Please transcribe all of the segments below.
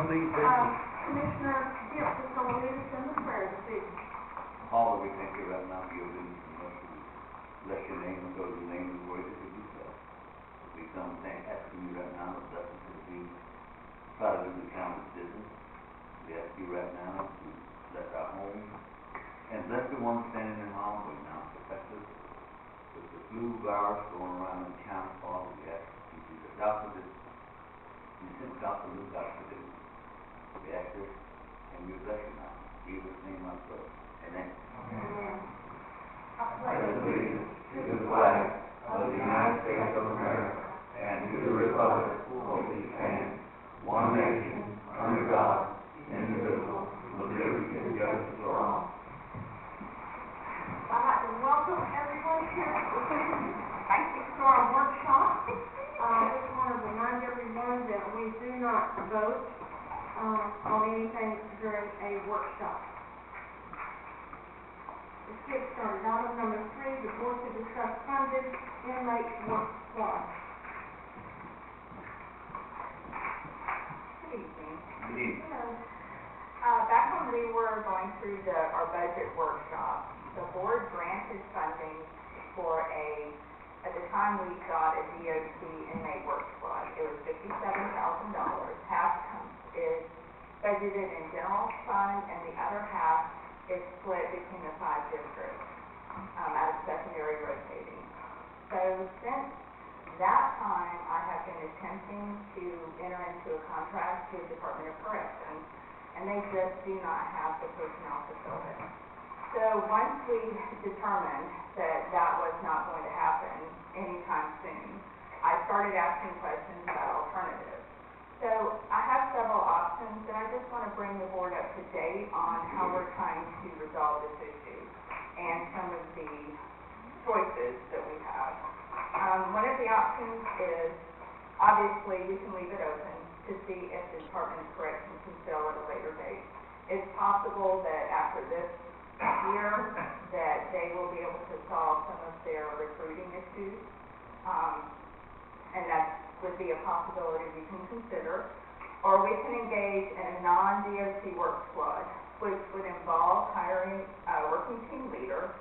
on these people? Commissioner Gibbs is going to lead us in the prayer this evening. Father, we thank you right now for your goodness and mercy. Bless your name and go to the name of the word that you bless. We come asking you right now the blessings that we try to do the county's business. We ask you right now to bless our home and bless the one standing in harm right now. Protect us with the flu virus going around in the county. Father, we ask you to be the doctor that you sent Dr. Luke out to do. We ask this and we bless you now. In Jesus' name I pray. Amen. Amen. I Pledge pledge allegiance to the flag of the United States of America and to the republic for which it stands, one nation, under God, indivisible, with liberty and justice for all. I'd like to welcome everyone here this evening. Thank you to our workshop. I just want to remind everyone that we do not vote on anything during a workshop. Let's get started. Item number 3, the board to discuss funded inmate work squad. Good evening. Good evening. Back when we were going through our budget workshop, the board granted funding for at the time we got a BBOC inmate work squad. It was $57,000. Half is budgeted in general fund, and the other half is split between the 5 districts out of secondary rotating. So since that time, I have been attempting to enter into a contract with the Department of Corrections, and they just do not have the personnel to fill it. So once we determined that that was not going to happen anytime soon, I started asking questions about alternatives. So I have several options, and I just want to bring the board up to date on how we're trying to resolve this issue and some of the choices that we have. One of the options is, obviously, we can leave it open to see if the Department of Corrections can fill at a later date. It's possible that after this year that they will be able to solve some of their recruiting issues, and that would be a possibility we can consider. Or we can engage in a non-DOC work squad, which would involve hiring a working team leader.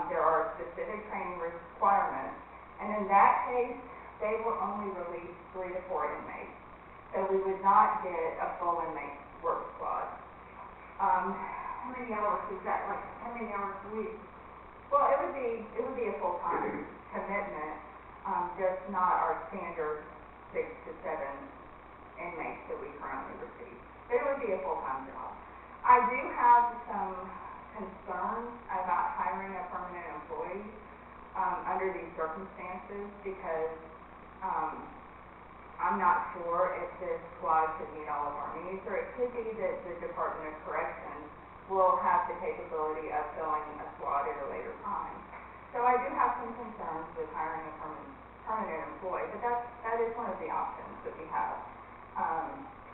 There are specific training requirements, and in that case, they will only release 3 to 4 inmates. So we would not get a full inmate work squad. How many hours is that? Like, how many hours a week? Well, it would be a full-time commitment, just not our standard 6 to 7 inmates that we currently receive. But it would be a full-time job. I do have some concerns about hiring a permanent employee under these circumstances because I'm not sure if this squad could meet all of our needs, or it could be that the Department of Corrections will have the capability of filling a squad at a later time. So I do have some concerns with hiring a permanent employee, but that is one of the options that we have.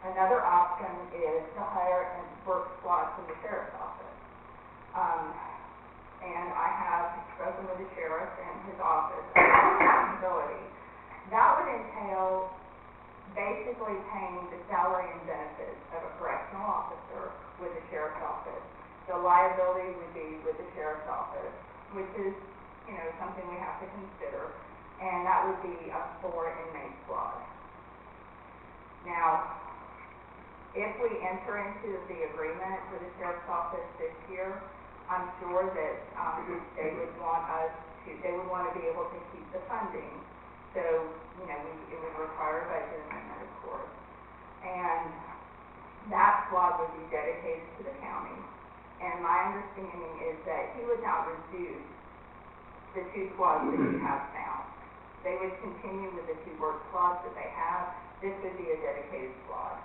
Another option is to hire a work squad from the sheriff's office. And I have spoken with the sheriff and his office about the possibility. That would entail basically paying the salary and benefits of a correctional officer with the sheriff's office. The liability would be with the sheriff's office, which is, something we have to consider, and that would be a 4 inmate squad. Now, if we enter into the agreement with the sheriff's office this year, I'm sure that they would want to be able to keep the funding. So, it would require a budget amendment, of course. And that squad would be dedicated to the county. And my understanding is that he would not reduce the 2 squads that he has now. They would continue with the 2 work squads that they have. This would be a dedicated squad.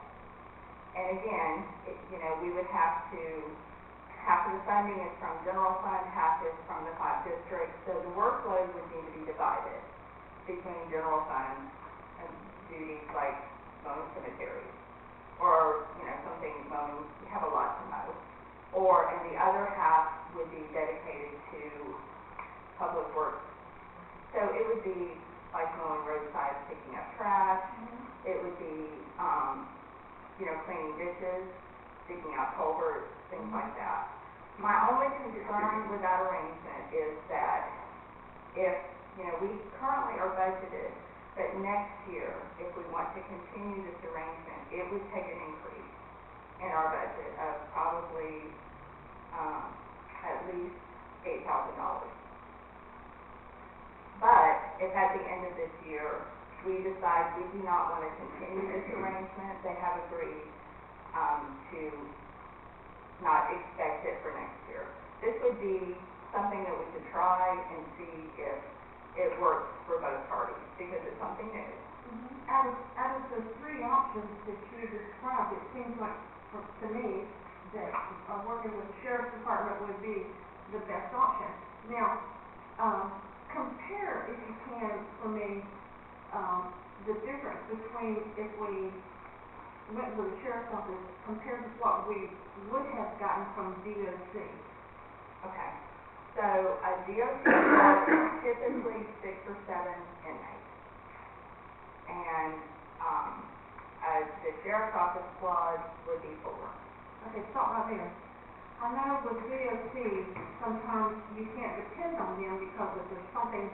And again, we would have to, half of the funding is from general fund, half is from the 5 districts. So the workload would need to be divided between general fund and duties like mowing cemeteries, or something mowing, we have a lot to mow, and the other half would be dedicated to public works. So it would be like mowing roadsides, picking up trash. It would be cleaning dishes, digging out culverts, things like that. My only concern with that arrangement is that if, we currently are budgeted, but next year, if we want to continue this arrangement, it would take an increase in our budget of probably at least $8,000. But if at the end of this year, we decide we do not want to continue this arrangement, they have agreed to not expect it for next year. This would be something that we could try and see if it works for both parties, because it's something new. Out of the three options that you described, it seems like, to me, that working with the sheriff's department would be the best option. Now, compare, if you can, for me, the difference between if we went with the sheriff's office compared to what we would have gotten from DOC. Okay. So a DOC was typically 6 or 7 inmates. And the sheriff's office squad would be 4. Okay, stop right there. I know with DOC, sometimes you can't depend on them because if there's something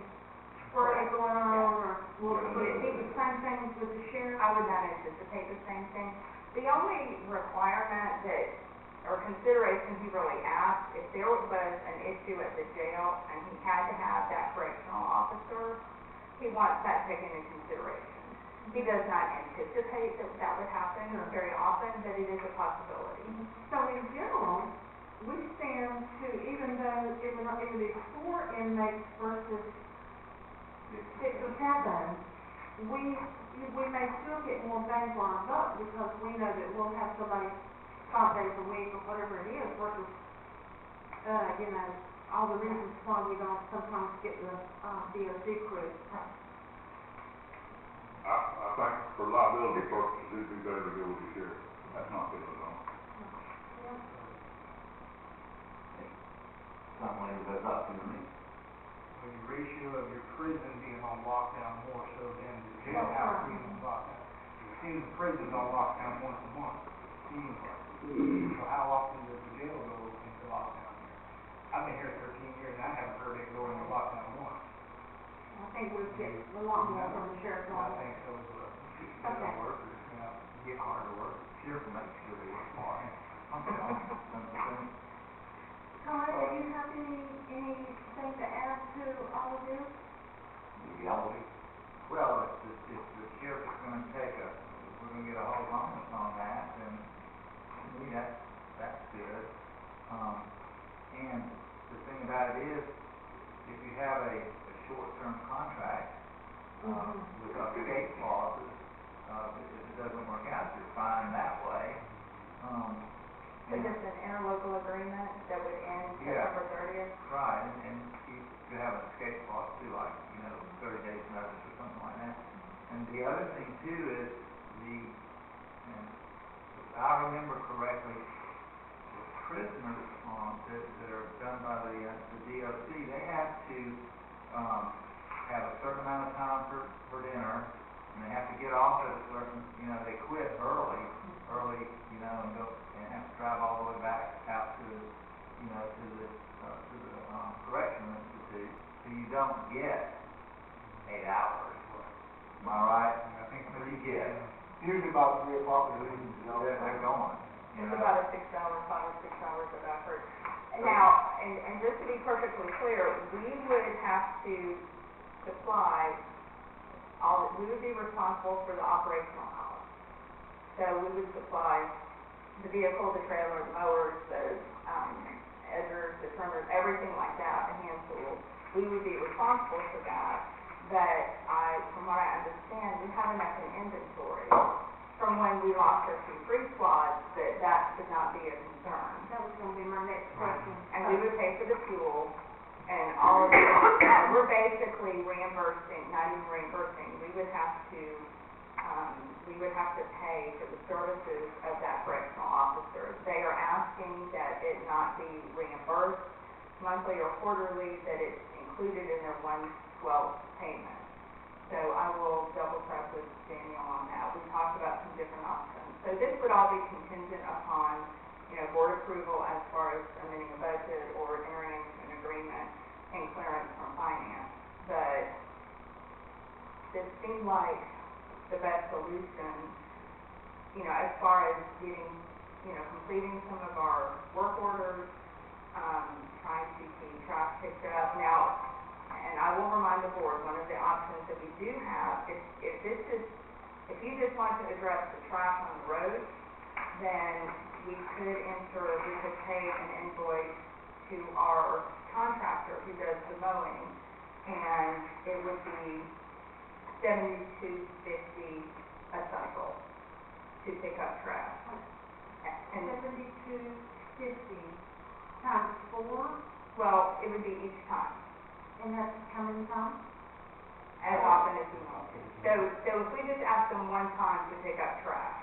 squirrely going on, or would it be the same thing with the sheriff? I would not anticipate the same thing. The only requirement that, or consideration he really asked, if there was an issue at the jail and he had to have that correctional officer, he wants that taken into consideration. He does not anticipate that that would happen very often, but it is a possibility. So in general, we stand to, even though it would be 4 inmates versus 6 or 7, we may still get more bang for our buck because we know that we'll have somebody 5 days a week or whatever it is versus, all the reasons why we don't sometimes get the DOC crew. I think for liability purposes, it'd be better to go with the sheriff. That's not good at all. Sounds like the best option to me. With the ratio of your prison being on lockdown more so than the jailhouse being on lockdown. It seems the prison's on lockdown once a month, seems like. So how often does the jail go into lockdown here? I've been here 13 years and I haven't heard it go into lockdown once. I think we'll get a lot more from the sheriff's I office. think so as well. Okay. Workers, get hard to work. Sheriff makes sure they work hard. Todd, do you have anything to add to all of this? Reality. Well, if the sheriff is gonna take we're gonna get a hold on us on that, then to me, that's good. And the thing about it is, if you have a short-term contract, with escape clauses, if it doesn't work out, you're fine that way. Is this an interlocal agreement that would end September 30th? Right, and you could have an escape clause too, like, 30 days notice or something like that. And the other thing too is and if I remember correctly, the prisoners that are done by the DOC, they have to have a certain amount of time for dinner, and they have to get off at a certain, they quit early, and go and have to drive all the way back out to the correctional institute, so you don't get 8 hours. Am I right? I think What do you get? usually about 3 o'clock in the evening, They're going. It's about a 6 hour, 5 or 6 hours of effort. Now, and just to be perfectly clear, we would have to supply we would be responsible for the operational costs. So we would supply the vehicle, the trailer, the mowers, the edgers, the trimmers, everything like that, the hand tools. We would be responsible for that. But from what I understand, we have enough in inventory from when we lost our 2 free squads that should not be a concern. That was going to be my next question. And we would pay for the fuel and all of the, we're basically reimbursing, not even reimbursing, we would have to pay for the services of that correctional officer. They are asking that it not be reimbursed monthly or quarterly, that it's included in their 1/12 payment. So I will double check with Daniel on that. We talked about some different options. So this would all be contingent upon, board approval as far as amending a budget or entering into an agreement and clearance from finance. But this seemed like the best solution, as far as getting, completing some of our work orders, trying to keep trash picked up. Now, and I will remind the board, one of the options that we do have, if you just want to address the trash on the road, then we could pay an invoice to our contractor who does the mowing, and it would be $72.50 a cycle to pick up trash. And $72.50 times 4, well, it would be each time, and that's how many times? as often as we want to. So if we just ask them one time to pick up trash,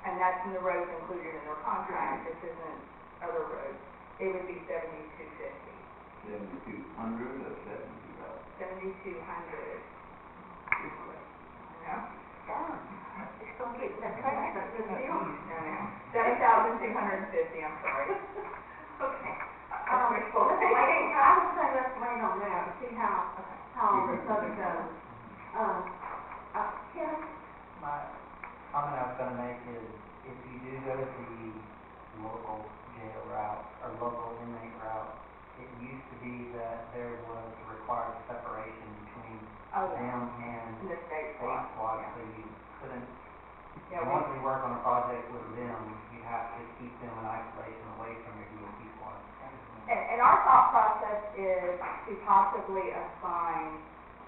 and that's in the roads included in their contract, this isn't other roads, it would be $72.50. 7,200 or 7,200? 7,200. No? It's gonna get that trash, that's a deal. No, ma'am. 7,250, I'm sorry. Okay. That's wishful thinking. I would say let's wait on that and see how this other goes. Ken? My comment I was gonna make is, if you do go the local jail route, or local inmate route, it used to be that there was required separation between them and In the state state squad. squad, Yeah. so you couldn't, Yeah, once we work on a project with them, you have to keep them in isolation away from your DOT squad. And our thought process is to possibly assign,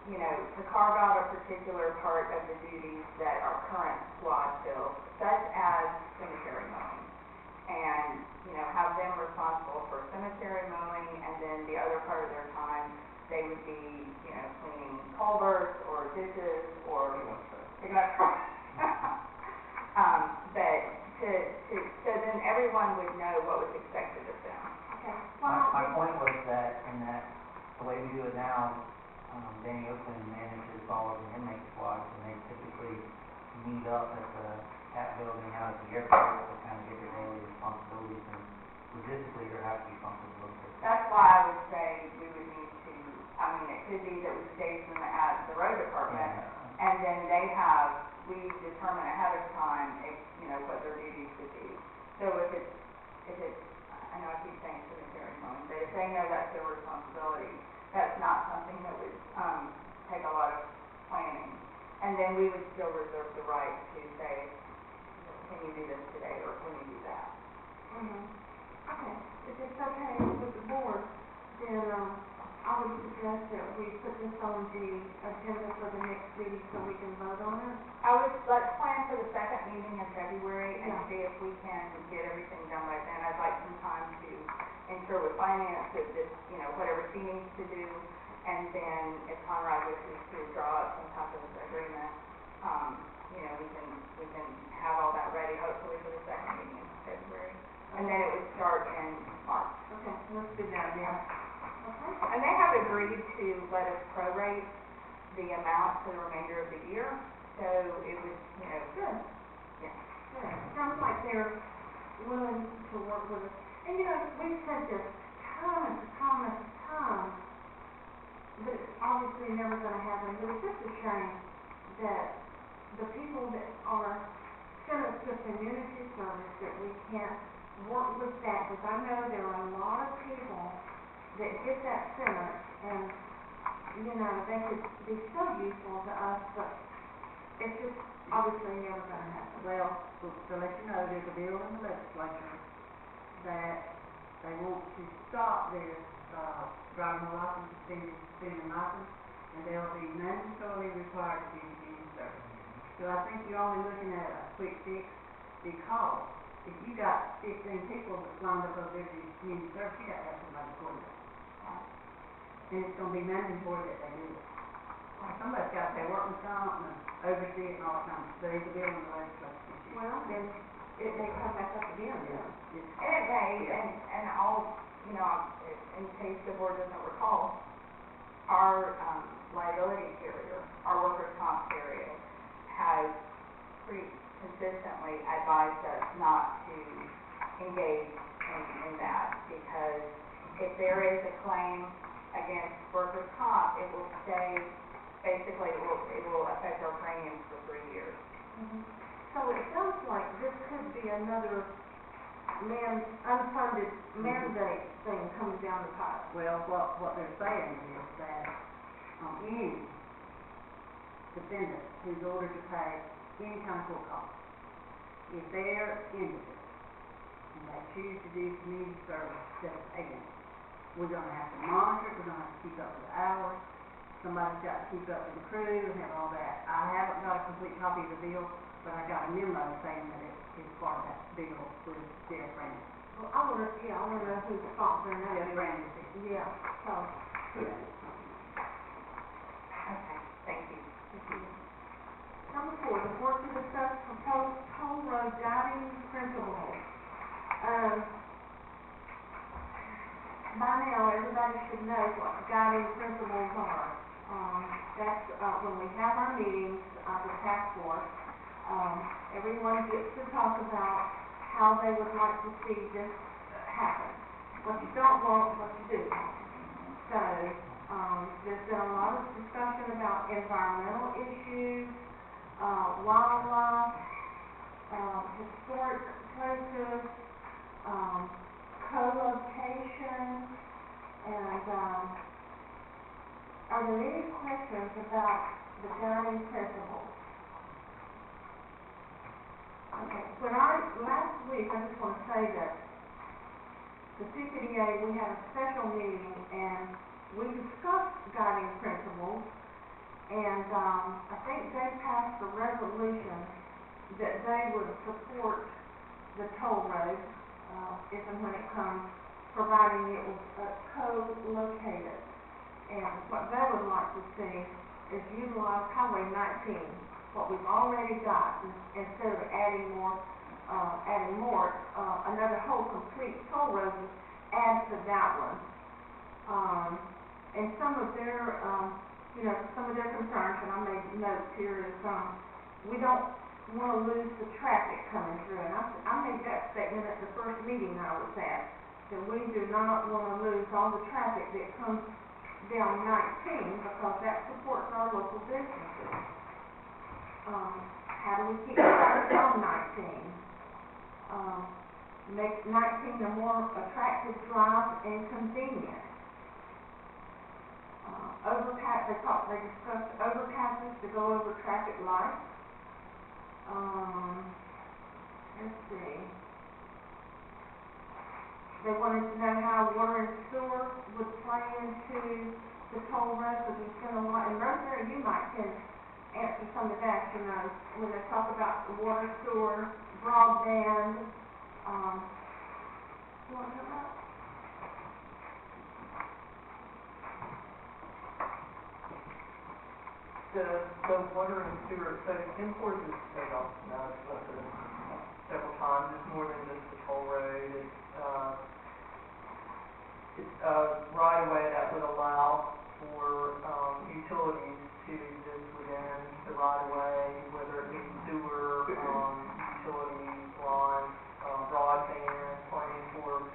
to carve out a particular part of the duties that our current squad fills, such as cemetery mowing. And, have them responsible for cemetery mowing, and then the other part of their time, they would be, cleaning culverts or ditches or picking up trash. But so then everyone would know what was expected of them. Okay. My point was that, the way we do it now, Danny Oakland manages all of the inmate squads, and they typically meet up at the CAT building out at the airport to kind of get their daily responsibilities, and logistically there has to be something local. That's why I would say we would need to, it could be that we station them at the road department, and then we determine ahead of time, what their duties would be. So if it's, I know I keep saying cemetery mowing, but if they know that's their responsibility, that's not something that would, take a lot of planning. And then we would still reserve the right to say, can you do this today, or can you do that? Okay, if it's okay with the board, then, I would suggest that we put this on the agenda for the next meeting so we can vote on it. Let's plan for the second meeting in February and Yeah. see if we can get everything done by then. I'd like some time to ensure with finance that this, whatever she needs to do, and then if Conrad wishes to draw up some type of agreement, we can have all that ready, hopefully for the second meeting in February. And then it would start in March. Okay, let's do that, yeah. Okay. And they have agreed to let us prorate the amount for the remainder of the year, so it would, Good. yeah. Good. Sounds like they're willing to work with us. And we've said this time after time, but it's obviously never gonna happen, but it's just a shame that the people that are sent us to community service, that we can't work with that, because I know there are a lot of people that get that sentence, and, they could be so useful to us, but it's just obviously never gonna happen. Well, to let you know, there's a bill in the legislature that they want to stop this, driving license, suspended license, and they'll be mandatorily required to be community service. So I think you're only looking at a quick fix, because if you got 15 people that's lined up over there to do community service, you got to have somebody for that. And it's gonna be mandatory that they do it. Somebody's got their workman's comp and oversee it and all that kind of stuff. There's a bill in the legislature this year. Well, then, it may come back up again, Yeah. And it may, and I'll, in case the board doesn't recall, our liability carrier, our workers' comp carrier, has consistently advised us not to engage in that, because if there is a claim against workers' comp, it will stay, basically, it will affect our premiums for 3 years. So it sounds like this could be another unfunded mandate thing coming down the pipe. Well, what they're saying is that, any defendant who's ordered to pay any kind of court cost, if they're indigent, and they choose to do community service instead of paying, we're gonna have to monitor it, we're gonna have to keep up with the hours, somebody's got to keep up with the crew and have all that. I haven't got a complete copy of the bill, but I got a memo saying that it's part of that bill with Jeff Brandon. Well, I wanna know who's sponsoring that. Jeff Brandon. Yeah, so. Okay, thank you. Number 4, the board to discuss proposed toll road guiding principles. By now, everybody should know what guiding principles are. That's when we have our meetings, the task force, everyone gets to talk about how they would like to see this happen. What you don't want, what you do. So, there's been a lot of discussion about environmental issues, wildlife, historic places, co-location, and, are there any questions about the guiding principles? Okay, last week, I just want to say that the CCDA, we had a special meeting, and we discussed guiding principles, and, I think they passed a resolution that they would support the toll road, if and when it comes, providing it was co-located. And what they would like to see is utilize Highway 19, what we've already got, instead of adding more, another whole complete toll road, add to that one. And some of their, some of their concerns, and I made notes here, is, we don't want to lose the traffic coming through. And I made that statement at the first meeting I was at, that we do not want to lose all the traffic that comes down 19, because that supports our local businesses. How do we keep traffic on 19? Make 19 a more attractive drive and convenient. They discussed overpasses to go over traffic lights. Let's see. They wanted to know how water and sewer would play into the toll road, because we spend a lot, and Rosemary, you might can answer some of that, when they talk about the water, sewer, broadband, you want to know that? The water and sewer, so import is paid off now, it's several times, it's more than just the toll road, it's a right of way that would allow for, utilities to exist within the right of way, whether it be sewer, utilities, lines, broadband, planning for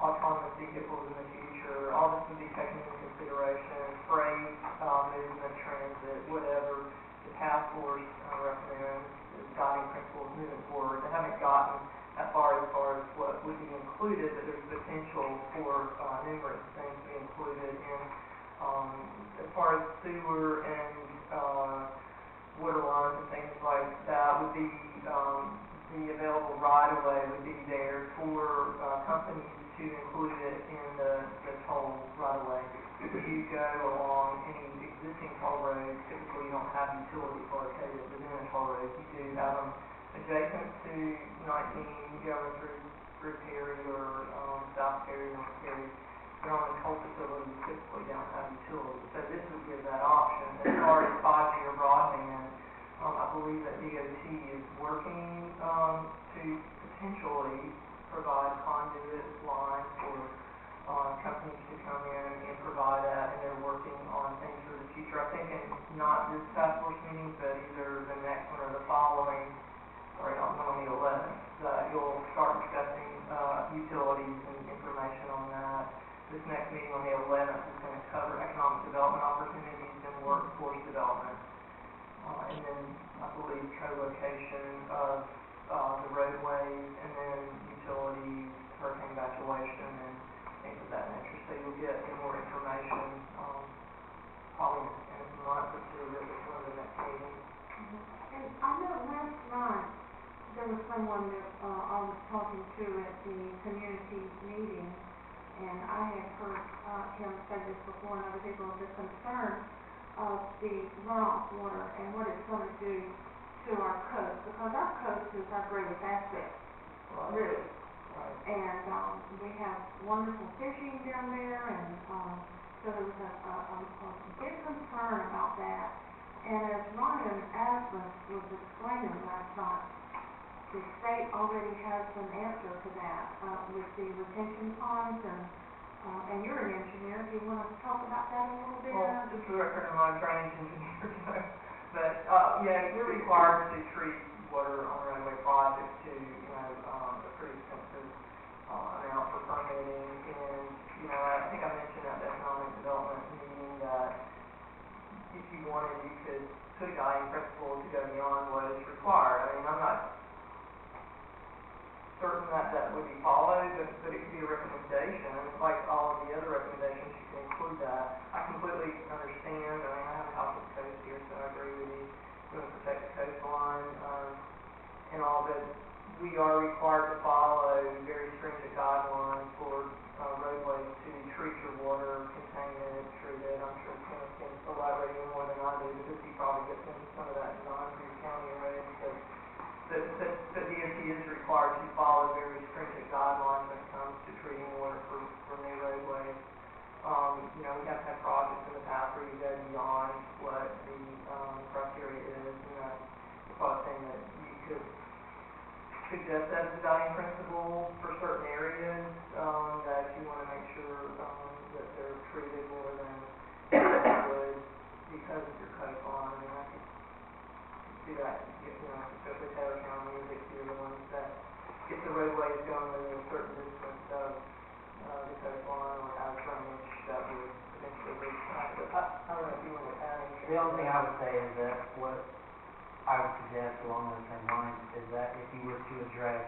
autonomous vehicles in the future. All this would be taken into consideration, freight, movement, transit, whatever the task force recommends as guiding principles moving forward. They haven't gotten as far as what would be included, but there's potential for numerous things to be included in, as far as sewer and water lines and things like that would be, the available right-of-way would be there for companies to include it in the toll right-of-way. If you go along any existing toll roads, typically you don't have utilities located within a toll road. You do have them adjacent to 19 going through Perry or South Perry, North Perry. They're on the toll facility, you typically don't have utilities. So this would give that option. As far as 5G broadband, I believe that BBOC is working to potentially provide conduit lines for companies to come in and provide that, and they're working on things for the future. I think in not this task force meeting, but either the next one or the following, on the 11th, that you'll start discussing, utilities and information on that. This next meeting on the 11th is going to cover economic development opportunities and workforce development. And then I believe co-location of, the roadways, and then utilities, hurricane evacuation, and things of that nature. So you'll get more information, probably in a month or two at one of the next meetings. And I know last night, there was someone that, I was talking to at the community meeting, and I had heard, him say this before, and other people, the concern of the runoff water and what it's gonna do to our coast, because our coast is our greatest asset, really. Right. And, we have wonderful fishing down there, and, so there was a big concern about that. And as Ryan Asmus was explaining last night, the state already has an answer to that, with the retention ponds, and you're an engineer, do you want to talk about that a little bit? Well, just for the record, I'm not a drainage engineer, so, but, yeah, we're required to treat water on roadway projects to, a pretty expensive, amount for permitting, and, I think I mentioned at the economic development meeting that if you wanted, you could put a guiding principle to go beyond what is required. I mean, I'm not certain that that would be followed, but it could be a recommendation, like all of the other recommendations, you can include that. I completely understand, I mean, I have a house with the coast here, so I agree with you, we want to protect the coastline, and all, but we are required to follow very stringent guidelines for, roadways to treat your water, contain it, treat it. I'm sure Kenneth can elaborate even more than I do, because he probably gets into some of that design for your county roads, but DOT is required to follow very stringent guidelines when it comes to treating water for new roadways. We have had projects in the past where you go beyond what the criteria is, and that's the sort of thing that you could suggest as a guiding principle for certain areas, that you want to make sure, that they're treated more than you would because of your coastline. I mean, I could see that, especially Taylor County, they're the ones that get the roadways going within a certain distance of, the coastline or has drainage that would eventually reach that. But I don't know if you want to add anything. The only thing I would say is that what I would suggest along those same lines is that if you were to address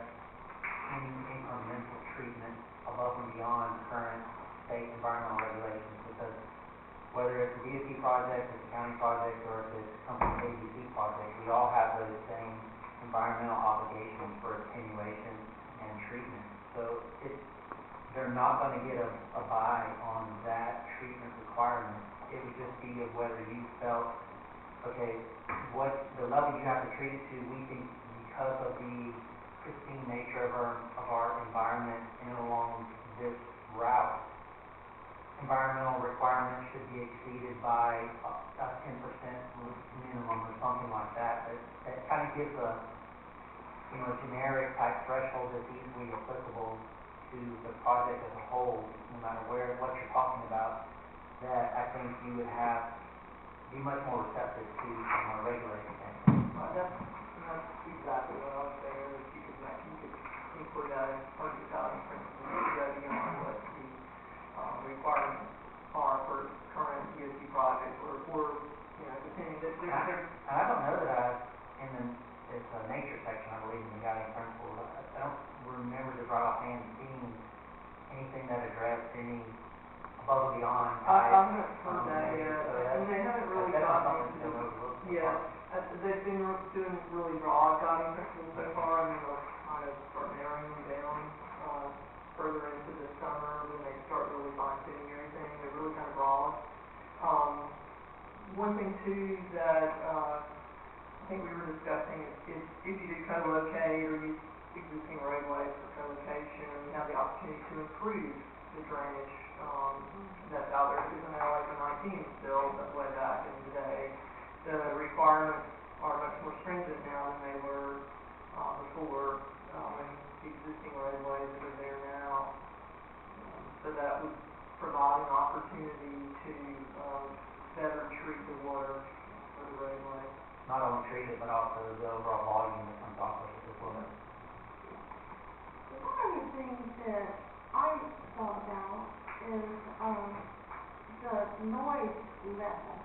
any incremental treatment above and beyond current state environmental regulations, because whether it's a DOT project, it's a county project, or if it's a company ABC project, we all have those same environmental obligations for attenuation and treatment. So they're not going to get a buy on that treatment requirement. It would just be of whether you felt, okay, what the level you have to treat it to, we think because of the pristine nature of our environment and along this route, environmental requirements should be exceeded by a 10% minimum or something like that. That kind of gives a generic type threshold that's easily applicable to the project as a whole, no matter what you're talking about, that I think you would be much more receptive to from a regulator standpoint. That's exactly what I was saying, is you could include that as part of the guiding principles to go beyond what the, requirements are for current DOT projects, or depending, And I don't know that it's a nature section, I believe, in the guiding principles. I don't remember just right offhand seeing anything that addressed any above and beyond. I haven't heard that yet, and they haven't really That's not gotten something into to the, overlook. yeah, they've been doing really broad guiding principles so far. I mean, they'll kind of start narrowing them down, further into the summer, when they start really fine tuning everything. They're really kind of broad. One thing too that, I think we were discussing is if you do co-locate or use existing roadways for co-location, you have the opportunity to improve the drainage, that's out there. Because in LA for 19 still, but way back in the day, the requirements are much more stringent now than they were, before, in the existing roadways that are there now. So that would provide an opportunity to, better treat the water for the roadway. not only treated, but also the overall volume that comes off of it as well. One of the things that I thought about is, the noise level.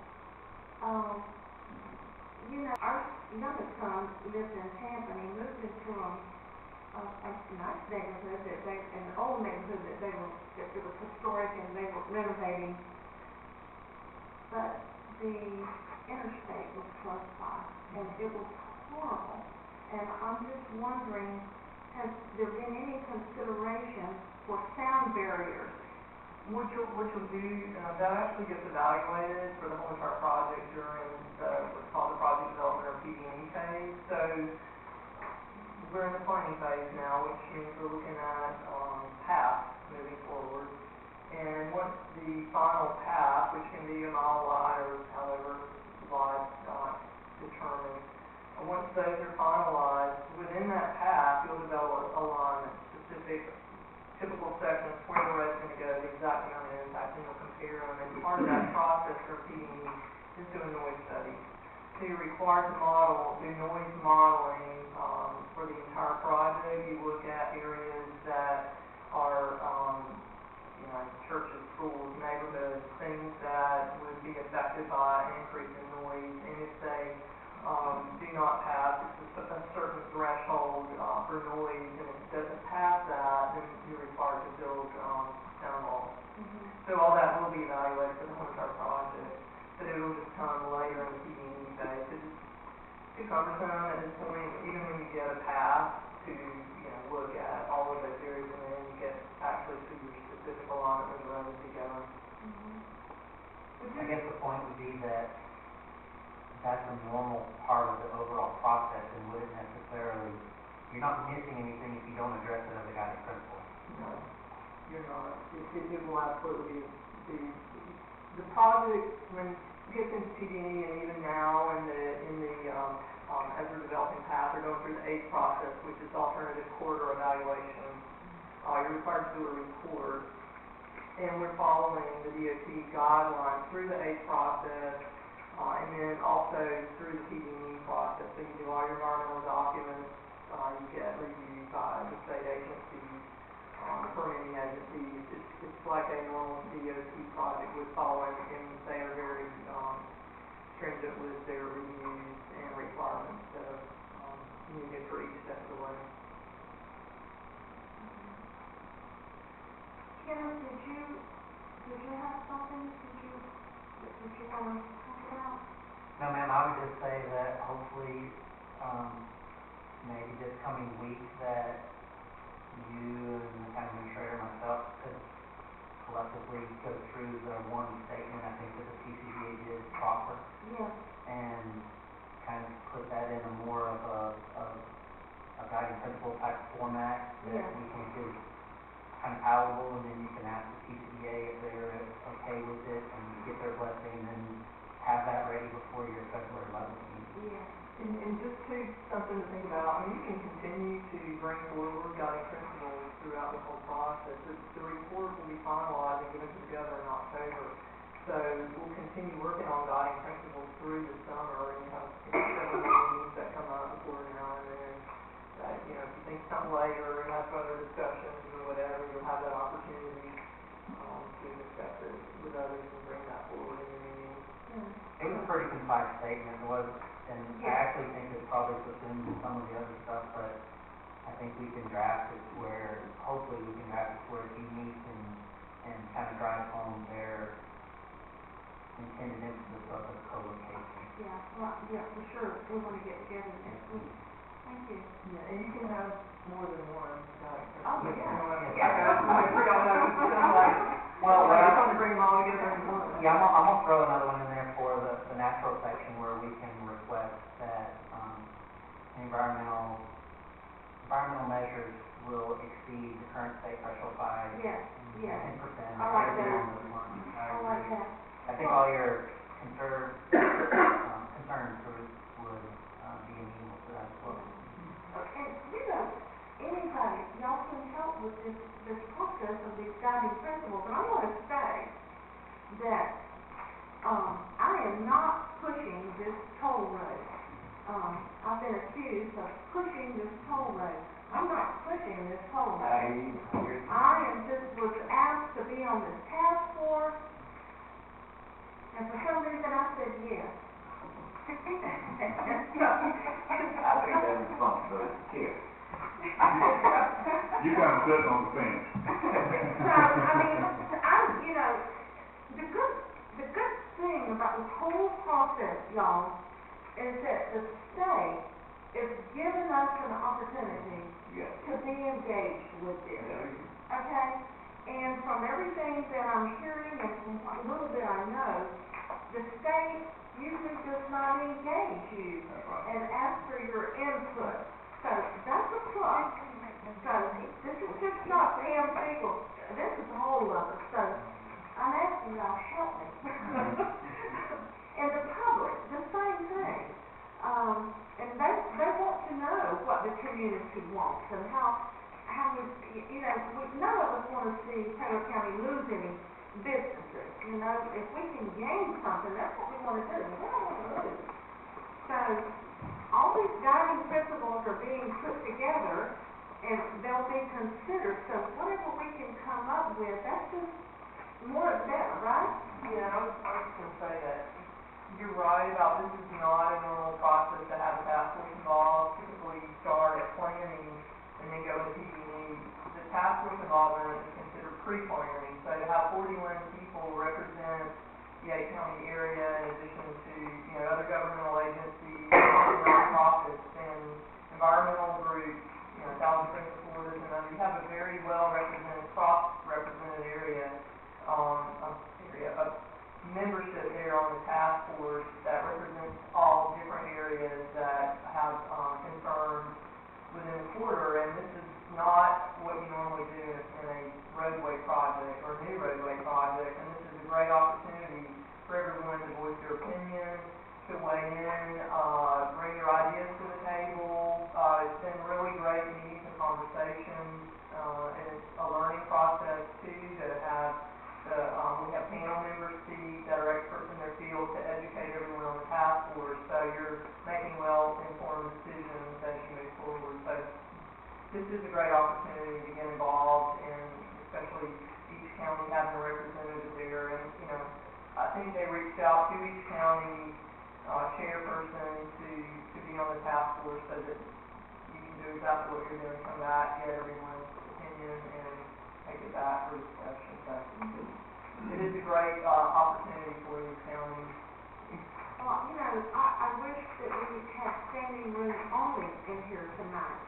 You know, our youngest son lives in Tampa, and he moved into a nice neighborhood an old neighborhood that it was historic and they were renovating. But the interstate was close by, and it was horrible. And I'm just wondering, has there been any consideration for sound barriers? What you'll do, that actually gets evaluated for the whole entire project during what's called the project development or PD&E phase. So we're in the planning phase now, which means we're looking at paths moving forward. And once the final path, which can be a mile wide or however wide determined, once those are finalized, within that path, you'll develop alignment, specific typical sections, where the road's going to go, the exact amount of impact, and you'll compare them. And part of that process for PD&E is doing noise studies. So you're required to do noise modeling for the entire project. You look at areas that are, churches, schools, neighborhoods, things that would be affected by an increase in noise. And if they do not pass a certain threshold for noise, and if it doesn't pass that, then you're required to build sound walls. So all that will be evaluated for the whole entire project, but it will just come later in the PD&E phase, because it's too cumbersome at this point, even when you get a path to look at all of those areas, and then you get actually to your specific alignment with the road together. I guess the point would be that that's a normal part of the overall process, and wouldn't necessarily, you're not missing anything if you don't address it as a guiding principle. No, you're not. It will absolutely be. The project, when it gets into PD&E, and even now in the as we're developing path, we're going through the ACE process, which is alternative corridor evaluation. You're required to do a report, and we're following the DOT guidelines through the ACE process. And then also through the PD&E process, so you do all your environmental documents, you get reviewed by the state agencies, permitting agencies. It's like a normal DOT project would follow, and they are very stringent with their reviews and requirements. So you need it for each step of the way. Kenneth, did you have something that you want to talk about? No, ma'am, I would just say that hopefully, maybe this coming week, that you and the county administrator and myself could collectively go through the warning statement. I think that the PCBA did proper. Yes. And kind of put that in a more of a guiding principle type format that Yes. we think is kind of palatable, and then you can ask the PCBA if they're okay with it and get their blessing, and then have that ready before your February 11th meeting. Yes. And just something to think about, I mean, you can continue to bring forward guiding principles throughout the whole process. The report will be finalized and given to the governor in October. So we'll continue working on guiding principles through the summer, and have several meetings that come up before now and then. If you think something later and have further discussions or whatever, you'll have that opportunity to discuss it with others and bring that forward in your meeting. It was a pretty concise statement. It was, and I actually think it's probably subsumed in some of the other stuff, but I think we can draft it where, hopefully we can draft it where it's unique and kind of drive home their intended emphasis of the co-location. Yeah, well, yeah, for sure. We're going to get together next week. Thank you. Yeah, and you can have more than one guiding principle. Oh, yeah. You don't have to, Yeah. we all know, it's kind of like, Well, it's fun to bring them all together in one. Yeah, I'm gonna throw another one in there for the natural section where we can request that, environmental measures will exceed the current state threshold by Yes, yes. 10%. I like that. I like that. I think all your concerns would be amenable to that as well. And, anybody, y'all can help with this process of these guiding principles. And I want to say that I am not pushing this toll road I've been accused of pushing this toll road. I'm not pushing this toll road. I was asked to be on this task force, and for some reason I said yes. I think that responsibility is here. You kind of sitting on the fence. So, I mean, the good thing about this whole process, y'all, is that the state is giving us an opportunity Yes. to be engaged with this, okay? And from everything that I'm hearing and from what little bit I know, the state usually does not engage you That's right. and ask for your input. So that's a plus. So this is just not Pam Siegel, this is all of us. So I'm asking y'all help me. And the public, the same thing. And they want to know what the community wants and how none of us want to see Taylor County lose any businesses. If we can gain something, that's what we want to do. We don't want to lose. So all these guiding principles are being put together and they'll be considered. So whatever we can come up with, that's just more of that, right? Yeah, I was going to say that you're right about this is not a normal process to have a task force involved. Typically you start at planning and then go to PG&E. The task force involvement is considered pre-planning. So to have 41 people represent the 8-county area in addition to, other governmental agencies, nonprofits, and environmental groups, Thousand Springs of Florida, and others, you have a very well-represented, cross-represented area of membership there on the task force that represents all different areas that have concerns within the corridor, and this is not what you normally do in a roadway project or a new roadway project, and this is a great opportunity for everyone to voice their opinion, to weigh in, bring your ideas to the table. It's been really great meetings and conversations, and it's a learning process too to have we have panel members that are experts in their field to educate everyone on the task force, so you're making well-informed decisions as you move forward. So this is a great opportunity to get involved, and especially each county having a representative there. And I think they reached out to each county chairperson to be on the task force so that you can do exactly what you're doing, come back, get everyone's opinion, and take it back for discussion. So it is a great opportunity for these counties. Well, I wish that we had standing room only in here tonight.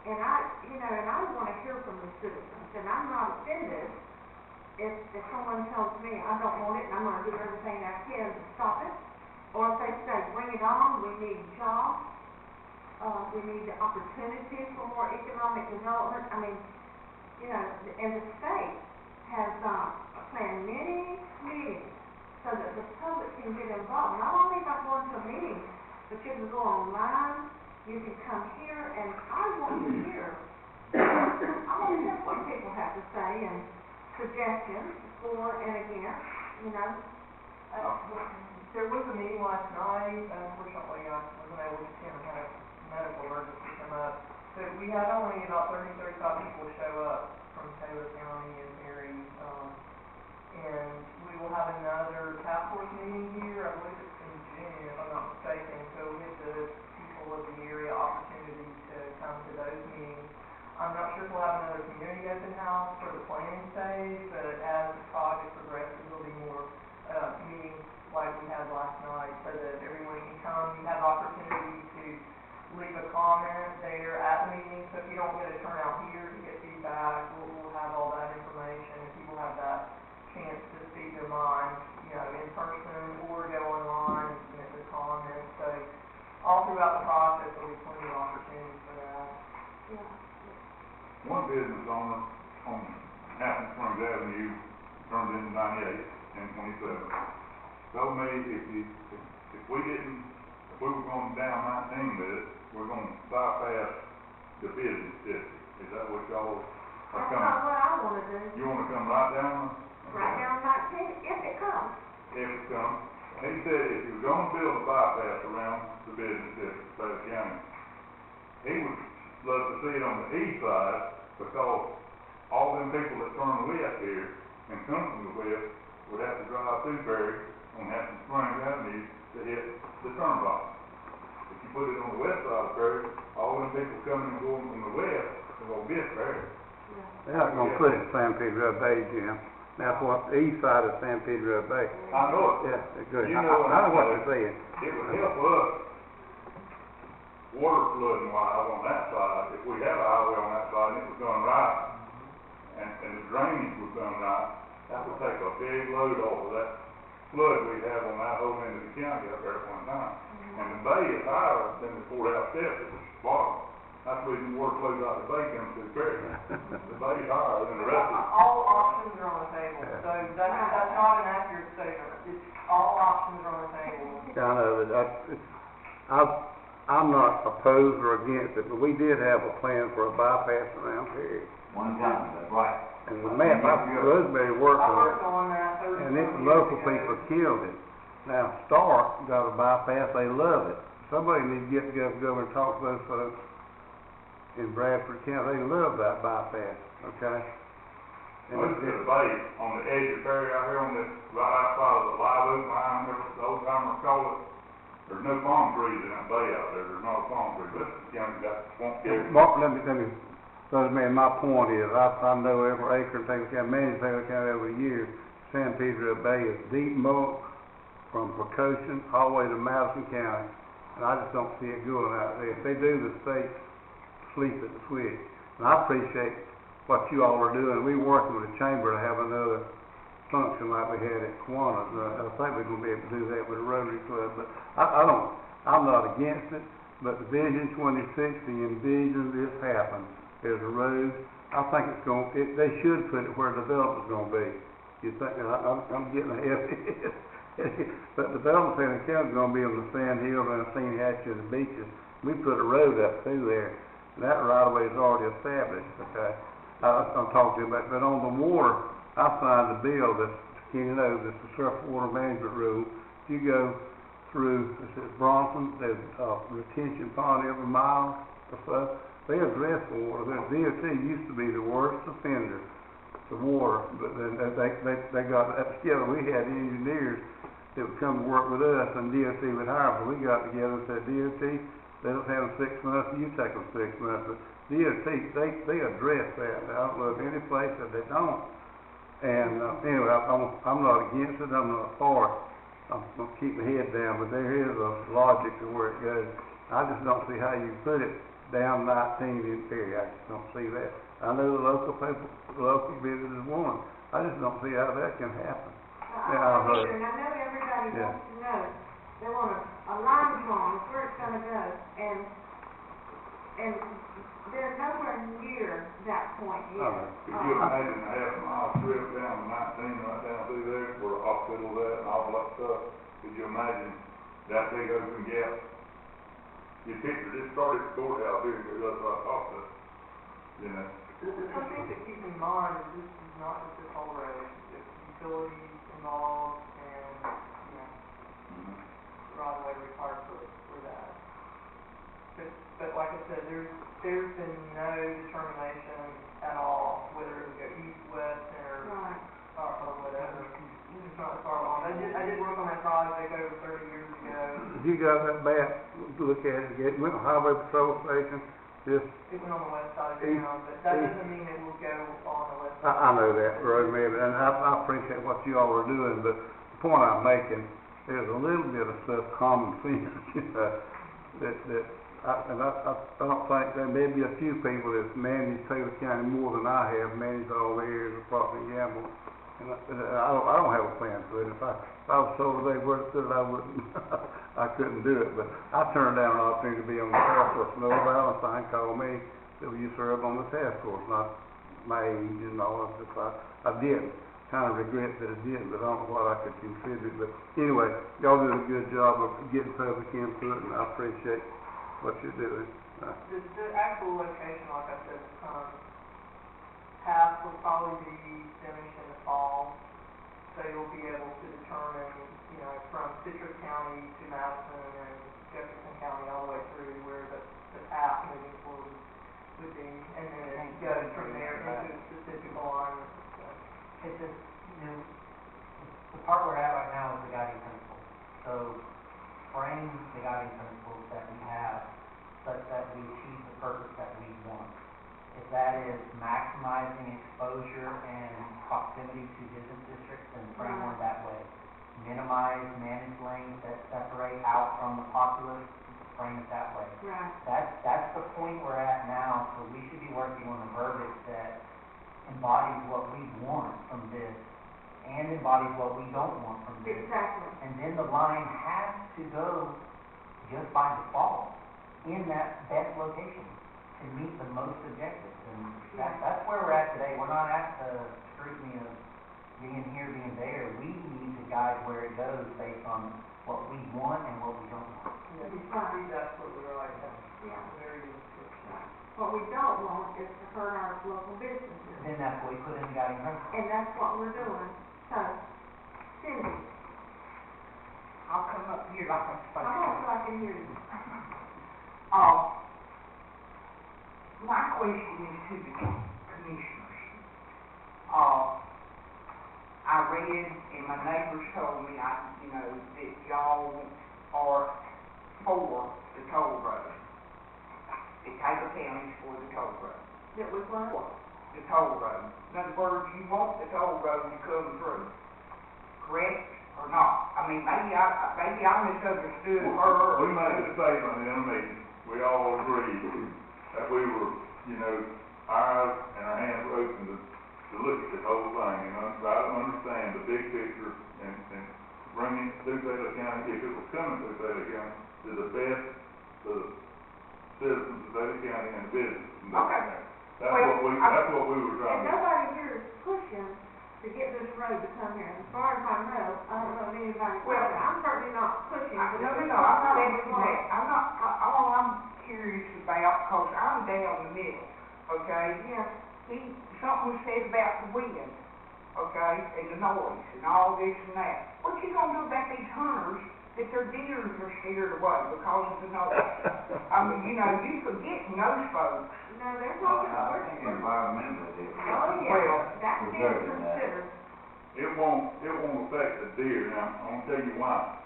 And I want to hear from the citizens, and I'm not offended if someone tells me I don't want it and I'm going to do everything I can to stop it. Or if they say, bring it on, we need jobs, we need the opportunity for more economic development. I mean, and the state has planned many meetings so that the public can get involved. Not only by going to a meeting, but you can go online, you can come here, and I want to hear what people have to say and suggestions for and against, There was a meeting last night. Unfortunately, I wasn't able to attend. I had a medical emergency come up. But we had only about 35 people show up from Taylor County and Perry. And we will have another task force meeting here. I believe it's in June, if I'm not mistaken. So we'll give the people of the area opportunity to come to those meetings. I'm not sure if we'll have another community open house for the planning stage, but as the project progresses, there'll be more meetings like we had last night, so that everyone can come. You have opportunity to leave a comment there at the meeting, so if you don't get a turnout here to get feedback, we'll have all that information, and people have that chance to speak their mind, in person or go online and submit their comments. So all throughout the process, there'll be plenty of opportunities for that. One business owner on Hampton Springs Avenue turned into 98 and 27. Told me if we were going down 19 with it, we're going to bypass the business district. Is that what y'all are That's coming? not what I want to do. You want to come right down? Right down 19, if it comes. If it comes. He said if you're going to build a bypass around the business district, state of county. He would love to see it on the east side, because all them people that turn west here and come from the west would have to drive through Berry on Hampton Springs Avenue to hit the turnpike. If you put it on the west side of Berry, all them people coming and going from the west are gonna be at Berry. They're not gonna put it in San Pedro Bay, Jim. That's what, the east side of San Pedro Bay. I know it. Yeah, they're good. You know, I know what they're saying. It would help us, water flooding wise on that side, if we had a highway on that side and it was done right, and the drainage was done right, that would take a big load off of that flood we have on that whole end of the county up there at one time. And the bay is higher than the courthouse steps at the bottom. That's the reason water flows out of the bay comes through Berry. The bay's higher than the rest of it. All options are on the table, so that's not an accurate statement. It's, all options are on the table. I know that, I'm not opposed or against it, but we did have a plan for a bypass around here. One time, that's right. And the map, Rosemary worked I on worked it, on that 30 and the years local ago. people killed it. Now, Stark got a bypass, they love it. Somebody needs to get together, go and talk to those folks in Bradford County, they love that bypass, okay? And Most of the bay, on the edge of Berry out here on this, right outside of the live oak behind there, the old timers call it, there's no palm trees in that bay out there, there's not a palm tree, but the county got swamp. Mark, let me, man, my point is, I know every acre in Taylor County, managed Taylor County over the years, San Pedro Bay is deep mulch from Percussion all the way to Madison County, and I just don't see it going out there. If they do, the state sleep at the switch. And I appreciate what you all are doing. We're working with the chamber to have another function like we had at Kiwanis. I think we're gonna be able to do that with the Rotary Club, but I'm not against it, but the Vision 2060 envisions this happen. There's a road, I think they should put it where development's gonna be. You think, I'm getting ahead of it. But development in the county's gonna be on the sand hills and the scene hatches and the beaches. We put a road up through there, and that right of way is already established, okay? I'm talking about, but on the water, I signed a bill that's, you know, that's the surface water management rule. If you go through, this is Bronson, there's a retention pond every mile or so. They address the water. The DOT used to be the worst offender to water, but then they got that together. We had engineers that would come to work with us, and DOT would hire them. So we got together and said, DOT, let us have them 6 months, and you take them 6 months. But DOT, they address that. I don't know of any place that they don't. And anyway, I'm not against it. I'm not for it. I'm gonna keep my head down, but there is a logic to where it goes. I just don't see how you put it down 19 in Perry. I just don't see that. I know the local people, the local businesses want it. I just don't see how that can happen. I don't either, and I know everybody Yeah. wants to know. They want a line drawn, where it's gonna go, and they're nowhere near that point yet. Could you imagine a half-mile strip down to 19 right down through there where the hospital's at and all that stuff? Could you imagine that big open gap? You picture this started at the courthouse here and goes up to the hospital, you know? Something to keep in mind is this is not just a toll road, there's utilities involved and, you know, right away required for that. But like I said, there's been no determination at all whether it would go east, west, center, Right. or whatever. It's not far along. I did work on that project over 30 years ago. You got that map, look at it, it went to Highway Patrol Station, just, It went on the west side of East- town, but that doesn't mean it will go on the west side. I know that, Rosemary, and I appreciate what you all are doing, but the point I'm making, there's a little bit of stuff, common sense, you know, I don't think, there may be a few people that's managed Taylor County more than I have, managed all the areas of Procter and Gamble. And I don't have a plan for it. If I was told they were to do it, I wouldn't, I couldn't do it. But I turned down an opportunity to be on the task force. Noel Valentine called me, said, will you serve on the task force? Not my age and all that stuff. I didn't. Kind of regret that I didn't, but I don't know what I could contribute. But anyway, y'all do a good job of getting public input, and I appreciate what you're doing. The actual location, like I said, half will probably be finished in the fall, so you'll be able to determine, you know, from Citrus County to Madison and Jefferson County all the way through where the path moving forward would be, and then it goes from there into specific alignments. So It's just, the part we're at right now is the guiding principle. So frame the guiding principles that we have such that we achieve the purpose that we want. If that is maximizing exposure and proximity to business districts, then frame one that way. Minimize managed lanes that separate out from the populace, frame it that way. Right. That's the point we're at now, so we should be working on the verbiage that embodies what we want from this and embodies what we don't want from this. Exactly. And then the line has to go just by default in that best location to meet the most objectives. And that's where we're at today. We're not at the scrutiny of being here, being there. We need to guide where it goes based on what we want and what we don't want. yeah, we see that's what we're right now. Yeah. Very good description. What we don't want is to hurt our local businesses, Then that's what we put in the guiding principle. and that's what we're doing. So, Cindy, I'll come up here like I'm supposed come to. on so I can hear you. My question is to the commissioners. I read and my neighbors told me, that y'all are for the toll road. The Taylor County's for the toll road. That was what? The toll road. In other words, you want the toll road to come through, correct or not? I mean, maybe I misunderstood her or. We made a statement in a meeting, we all agreed that we were, our eyes and our hands were open to look at the whole thing and try to understand the big picture and bring it through Taylor County, if it was coming through Taylor County, to the best of the citizens of Taylor County and the business. Okay. That's what we were trying And to do. nobody here is pushing to get this road to come here. As far as I know, I don't know if anybody, I'm certainly not pushing. No, I'm not asking that. All I'm curious about, because I'm down the middle, okay? Yeah. Something was said about the wind, okay, and the noise, and all this and that. What you gonna do about these hunters that their deers are scared away because of the noise? I mean, you forgetting those folks. No, they're talking, Environmentally, oh, yeah, that's being considered. It won't affect the deer. Now, I'm gonna tell you why.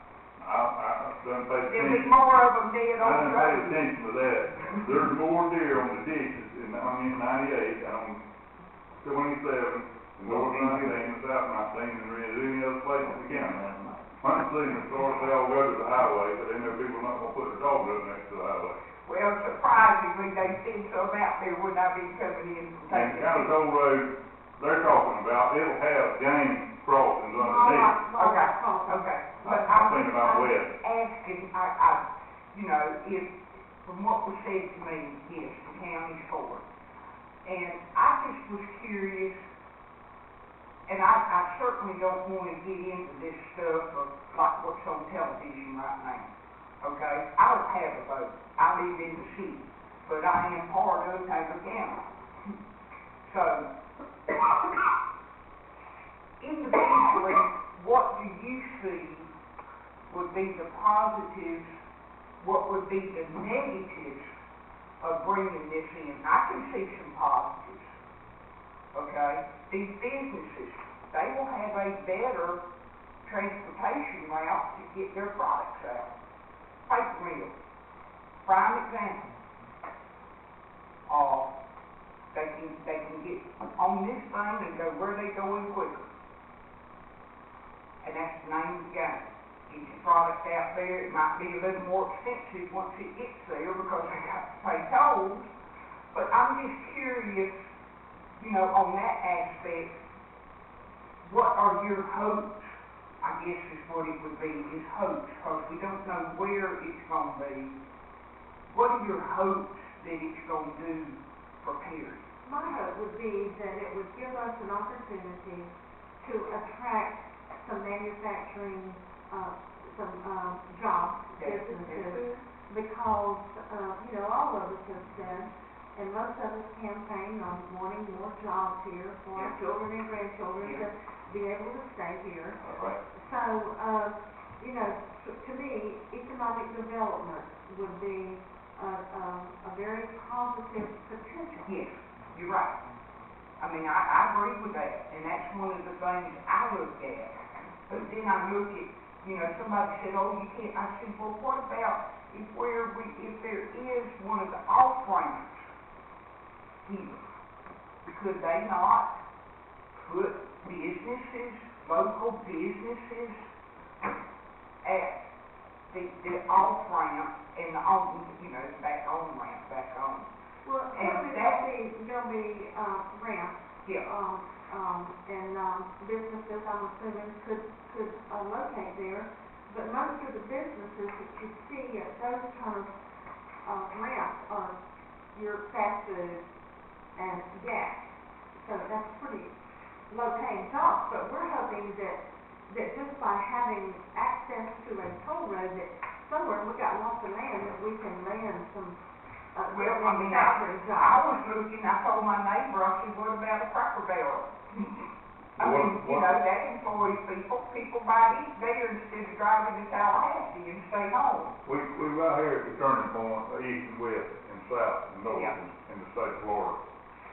I done paid There'll be attention. more of them dead I on done the paid road. attention to that. There's more deer on the ditches in 98, on 27, in North 19, and South 19, and any other place in the county. Hunting season, of course, they all go to the highway, but they know people are not gonna put their dogs up next to the highway. Well, surprisingly, they said something out there when I be coming in from And the kind of Texas. toll road they're talking about, it'll have game crossings underneath. Okay, but I'm thinking about west. asking, if, from what was said to me, yes, the county's for it. And I just was curious, and I certainly don't want to get into this stuff of like what's on television right now, okay? I don't have a vote. I live in the city, but I am part of Taylor County. So, individually, what do you see would be the positives, what would be the negatives of bringing this in? I can see some positives, okay? These businesses, they will have a better transportation route to get their products out. Paper mill, prime example. They can get on this thing and go where they going quicker. And that's the name of the game. Get your product out there. It might be a little more expensive once it gets there because they got to pay tolls. But I'm just curious, on that aspect, what are your hopes? I guess is what it would be, is hopes, because we don't know where it's going to be. What are your hopes that it's going to do for Perry? My hope would be that it would give us an opportunity to attract some manufacturing, jobs, businesses, because, all of us have said, and most of us campaign on wanting more jobs here for our children and grandchildren to be able to stay here. Right. So, to me, economic development would be a very positive potential. Yes, you're right. I mean, I agree with that, and that's one of the things I look at. But then I look at, somebody said, oh, you can't, I said, well, what about if there is one of the off-ramps here, could they not put businesses, local businesses at the off-ramp and the on, back on-ramp, back on? Well, And certainly there'll be ramps. Yeah. And businesses, I'm assuming, could locate there. But most of the businesses that you see at those kind of ramps are your fast food and gas. So that's pretty low-paying jobs. But we're hoping that just by having access to a toll road, that somewhere we got lots of land that we can land some Well, I mean, manufacturing I jobs. was looking, I told my neighbor, I said, what about a Cracker Barrel? I mean, What- that employs people buy it there instead of driving to Tallahassee and stay home. We right here at the turning point, east and west and south and north Yeah. in the state of Florida.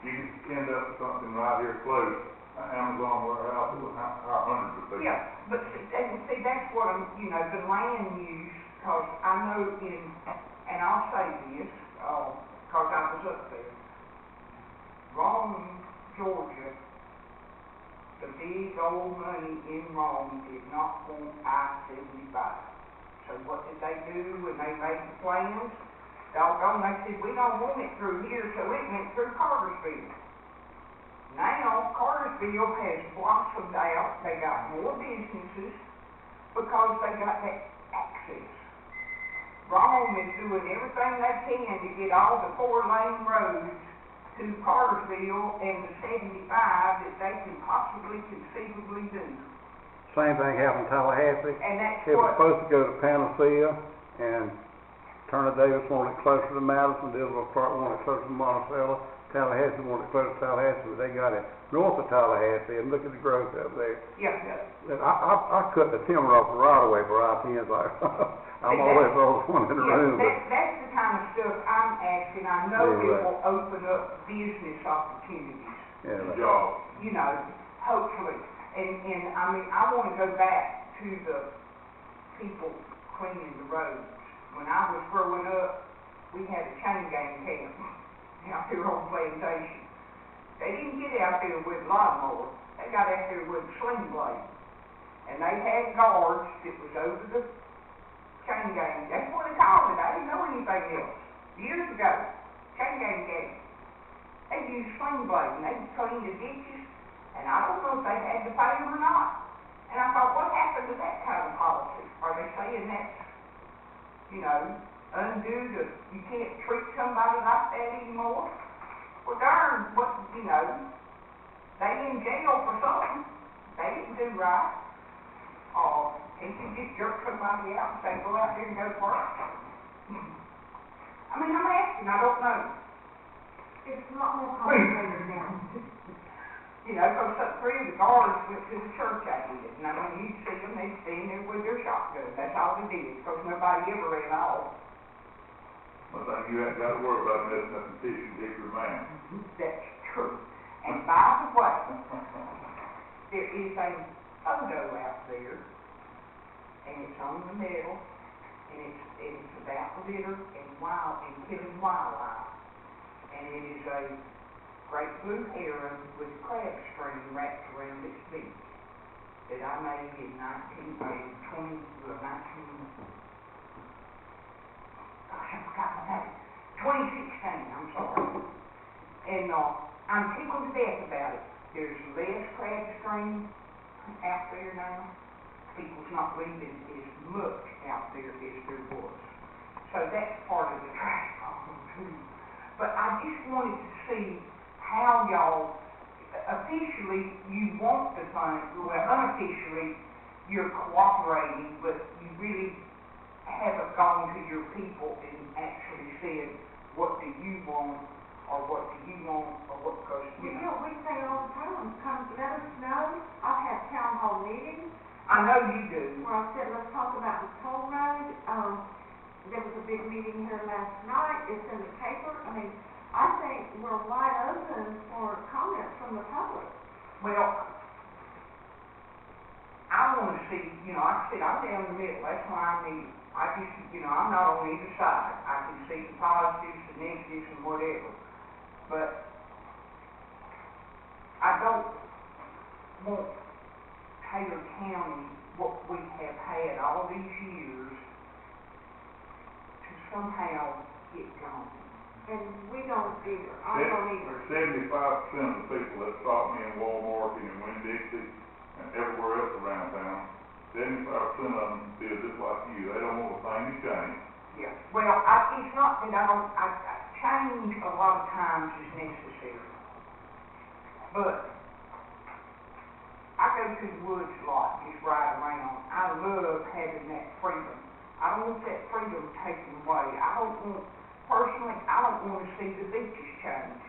You can end up with something right here close, an Amazon warehouse with our hundreds of people. Yeah, but see, that's what I'm, the land use, cause I know and I'll say this, cause I was up there. Rome, Georgia, the big old money in Rome did not want I-75. So what did they do when they made the plans? Doggone, they said, we don't want it through here, so it went through Cartersville. Now, Cartersville has blossomed out, they got more businesses because they got that access. Rome is doing everything they can to get all the 4-lane roads to Cartersville and the 75 that they can possibly conceivably do. Same thing happened in Tallahassee. And that's It was what, supposed to go to Panacea, and Turner Davis wanted it closer to Madison, Dismal Park wanted it closer to Monticello, Tallahassee wanted it closer to Tallahassee, but they got it north of Tallahassee, and look at the growth up there. yeah, And I cut the timber off the right away for I-10s, like, I'm always the oldest one in the room, but that's the kind of stuff I'm asking. I know Yeah, it right. will open up business opportunities. yeah, And but- jobs. Hopefully. And I mean, I want to go back to the people cleaning the roads. When I was growing up, we had a chain gang camp out there on Plantation. They didn't get out there with lawnmower. They got out there with sling blade. And they had guards that was over the chain gang. That's what they called it. I didn't know anything else. Years ago, chain gang. They used sling blade and they cleaned the ditches. And I don't know if they had to pay them or not. And I thought, what happened to that kind of policy? Are they saying that's, undue to, you can't treat somebody like that anymore? Well, darn, they in jail for something. They didn't do right. Can't you just jerk somebody out and say, go out there and go for it? I mean, I'm asking, I don't know. It's a lot more complicated now. Because 3 of the guards went to the church I did, and I mean, you'd see them, they'd stand there with their shotgun, that's all they did, because nobody ever ran off. One thing you ain't got to worry about messing up the tissue, Dickory man. That's true. And by the way, there is a photo out there, and it's on the middle, and it's about litter and killing wildlife. And it is a great blue heron with crab string wrapped around its beak that I made in 19, gosh, I forgot my date, 2016, I'm sorry. And I'm tickled to death about it. There's less crab string out there now. People's not leaving as much out there as there was. So that's part of the trash problem too. But I just wanted to see how y'all, officially, you want the funds, well, unofficially, you're cooperating, but you really haven't gone to your people and actually said, what do you want, or what do you want, or what, because, We say all the time, come let us know. I've had town hall meetings. I know you do. where I said, let's talk about the toll road. There was a big meeting here last night, it's in the paper. I mean, I think we're wide open for comments from the public. Well, I wanna see, like I said, I'm down the middle, that's why I need, I just, I'm not on either side. I can see the positives, the negatives, and whatever. But I don't want Taylor County, what we have had all these years, to somehow get gone. And we don't either, I don't either. 75% of the people that stop me in Walmart and in Winn-Dixie and everywhere else around town, 75% of them feel just like you. They don't want the thing to change. Yeah, well, it's not that change a lot of times is necessary. But I go to the woods a lot, just ride around. I love having that freedom. I don't want that freedom taken away. Personally, I don't want to see the beaches change.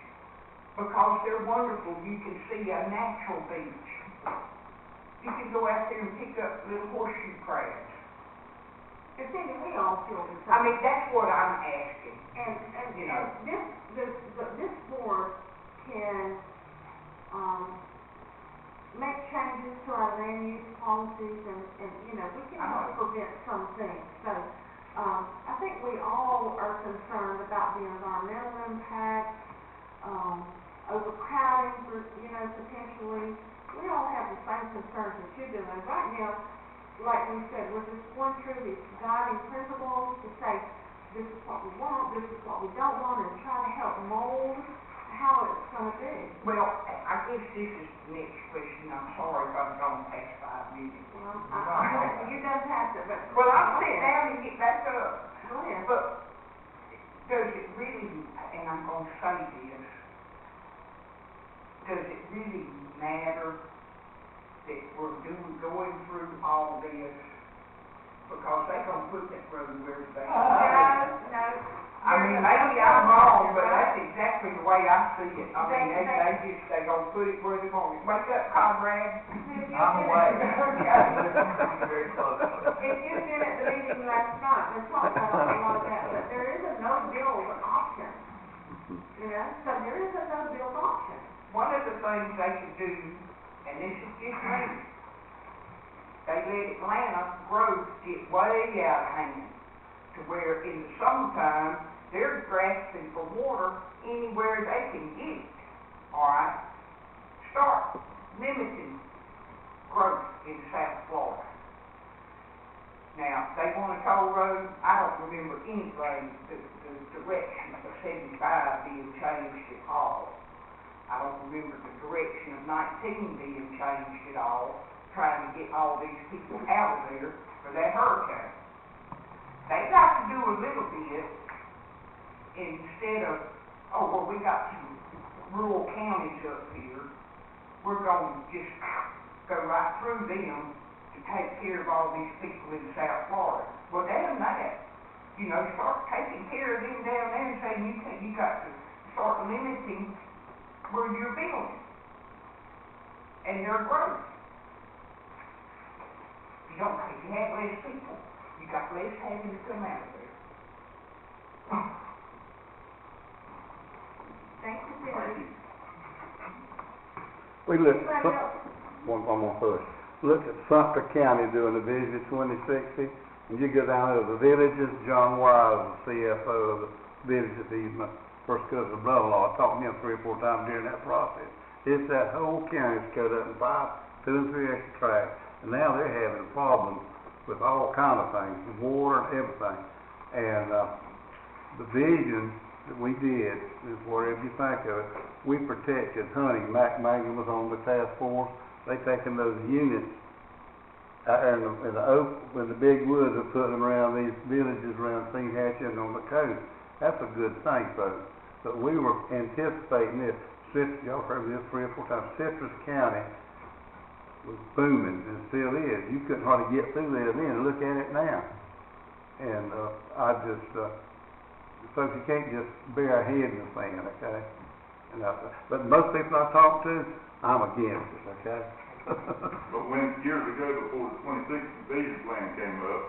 Because they're wonderful. You can see a natural beach. You can go out there and pick up little horseshoe crabs. And Cindy, we all feel the same. I mean, that's what I'm asking. And this board can, make changes to our land use policies and we can help prevent some things. So, I think we all are concerned about the environmental impact, overcrowding, potentially. We all have the same concerns that you do. And right now, like we said, we're just going through these guiding principles to say, this is what we want, this is what we don't want, and try to help mold how it's going to be. Well, I guess this is the next question. I'm sorry if I'm going past 5 minutes. Well, you don't have to, but. Well, I'll sit down and get back up. Go ahead. But does it really, and I'm going to say this, does it really matter that we're going through all this? Because they're going to put that road where it's at. No. I mean, maybe I'm wrong, but that's exactly the way I see it. I mean, they're going to put it where they're going. Wake up, comrade. I'm away. Very close. If you've been at the meeting last night, they talked about a lot of that, but there is a no-build option. So there is a no-build option. One of the things they could do, and this is just me, they let Atlanta growth get way out of hand to where in the summertime, they're grasping for water anywhere they can get it, all right? Start limiting growth in South Florida. Now, they want a toll road. I don't remember anything, the direction of 75 being changed at all. I don't remember the direction of 19 being changed at all, trying to get all these people out of there for that hurricane. They got to do a little bit instead of, we got some rural counties up here. We're going to just go right through them to take care of all these people in South Florida. Well, damn that. Start taking care of them down there and saying you got to start limiting where you're building and their growth. You have less people. You got less having to come out of there. Thank you, Cindy. We look, Anybody else? one more first. Look at Sumter County doing the Vision 2060, and you go down to the villages. John Wise, the CFO of the villages, he's my first cousin brother-in-law. I talked to him 3 or 4 times during that process. It's that whole county's cut up in 2 and 3 extra tracks, and now they're having problems with all kind of things, water and everything. And the vision that we did is whatever you think of it, we protected hunting. Mac Magan was on the task force. They taken those units out there in the big woods and put them around these villages around St. Hatch and on the coast. That's a good thing, folks. But we were anticipating this. Y'all heard this 3 or 4 times. Citrus County was booming and still is. You couldn't hardly get through there then. Look at it now. And folks, you can't just bury our head in the sand, okay? But most people I talk to, I'm against it, okay? But when, years ago, before the 26th division plan came up,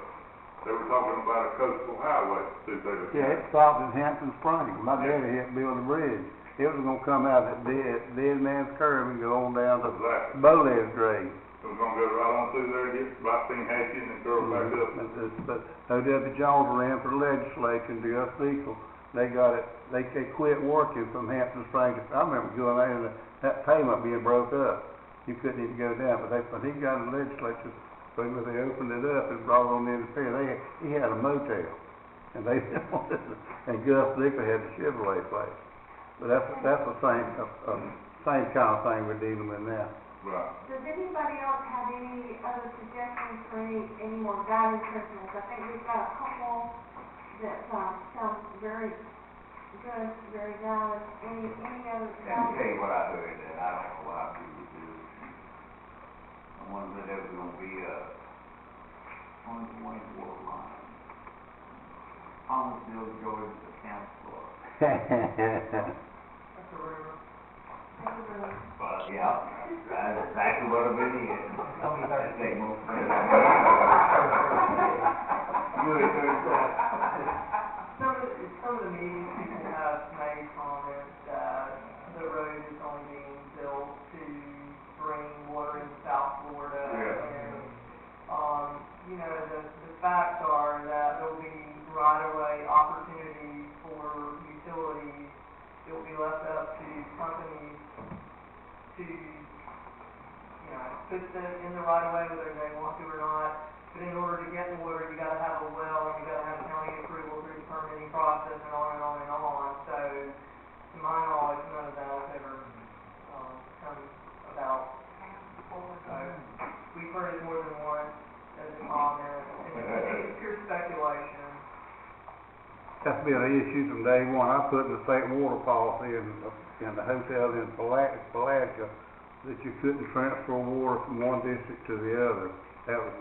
they were talking about a coastal highway through Taylor County. Yeah, it stopped in Hampton Springs. My daddy helped build a bridge. It was gonna come out at Dead Man's Curve and go on down to Exactly. Bole's grave. It was gonna go right on through there, get about between Hatchet and curl back up. But O.W. Jones ran for the legislature, and Gus Beagle, they got it, they quit working from Hampton Springs. I remember going there and that pavement being broke up. You couldn't even go down, but when he got in the legislature, they opened it up and brought on the pier. He had a motel, and they and Gus Beagle had the Chevrolet place. But that's the same kind of thing we're dealing with now. Right. Does anybody else have any other suggestions for any more guiding principles? I think we've got a couple that sound very good, very valid. Any other Let me guiding? tell you what I heard, that I don't know what I people would do. I wonder if there was gonna be on the Wayne Water line. Thomasville, Georgia, the county floor. That's a rumor. But, yeah, that's exactly what it is. Don't be thirsty. They move. Good, Some of the meetings, people have made comments that the road is only being built to bring water into South Florida. Yeah. And, you know, the facts are that there will be right-of-way opportunities for utilities. It will be left up to companies to, you know, put them in the right-of-way whether they want to or not. But in order to get the water, you gotta have a well, and you gotta have county approval through the permitting process, and on and on and on. So, to my knowledge, none of that has ever, come about. So, we've heard it more than once as a comment, and it's pure speculation. That's been an issue from day one. I put in the state water policy in the hotel in Palatka that you couldn't transfer water from one district to the other. That was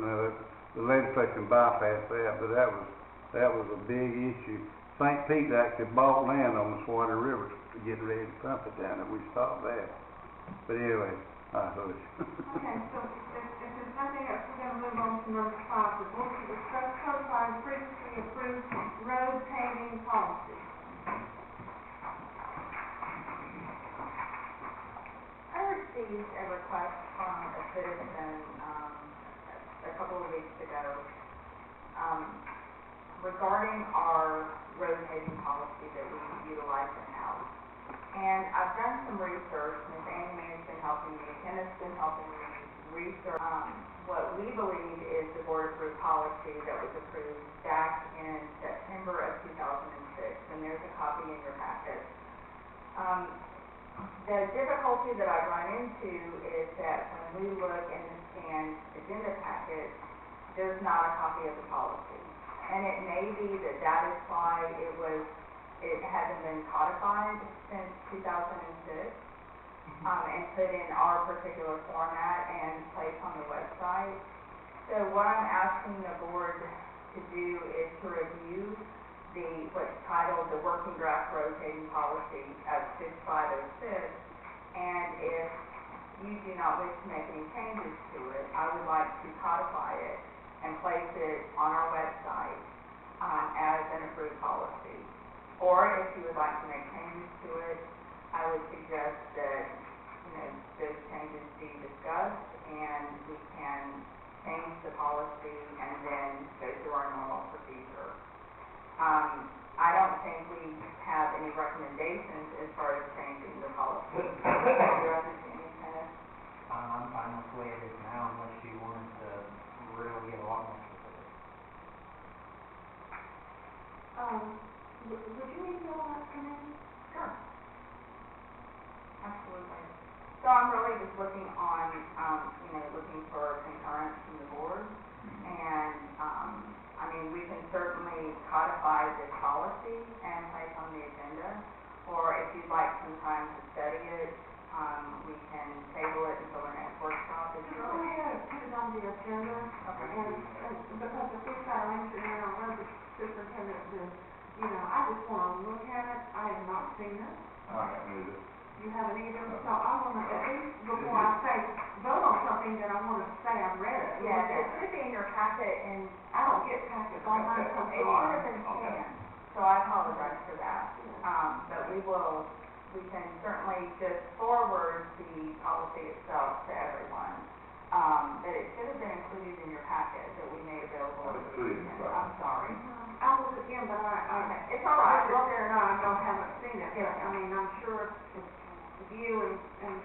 the legislature bypassed that, but that was a big issue. St. Pete actually bought land on the Swanee River to get ready to pump it down, and we stopped that. But anyway, I hush. Okay, so if there's nothing else, we're gonna move on to number 5, the board to discuss codifying previously approved road paving policy. I received a request from a citizen, a couple of weeks ago, regarding our road paving policy that we utilize in-house. And I've done some research. Ms. Amy has been helping me, Kenneth's been helping me research, what we believe is the board-approved policy that was approved back in September of 2006, and there's a copy in your packet. The difficulty that I run into is that when we look in the scanned agenda packet, there's not a copy of the policy. And it may be that that is why it hasn't been codified since 2006, and put in our particular format and placed on the website. So what I'm asking the board to do is to review what's titled the Working Draft Rotating Policy of 6506, and if you do not wish to make any changes to it, I would like to codify it and place it on our website as an approved policy. Or if you would like to make changes to it, I would suggest that, you know, those changes be discussed and we can change the policy and then go through our normal procedure. I don't think we have any recommendations as far as changing the policy. I'm fine with the way it is now, unless you wanted to really get a lot more specific. Would you email that to me? Sure. Absolutely. So I'm really just looking on, looking for concurrence from the board. And, I mean, we can certainly codify this policy and place on the agenda. Or if you'd like some time to study it, we can table it until our next workshop. Just go ahead and put it on the agenda. Okay. And because if we've got an engineer or the superintendent to, I just want to look at it. I have not seen it. I haven't either. You haven't either, so I want to, at least before I say, vote on something, gonna come It should tomorrow. have been Okay. 10, so I apologize for that. But we can certainly just forward the policy itself to everyone. But it should have been included in your packet that we made available. It's included in the packet. I'm sorry. I was again, but Okay, it's all right. whether look at it or not, I don't haven't seen it, but I mean, I'm sure if you and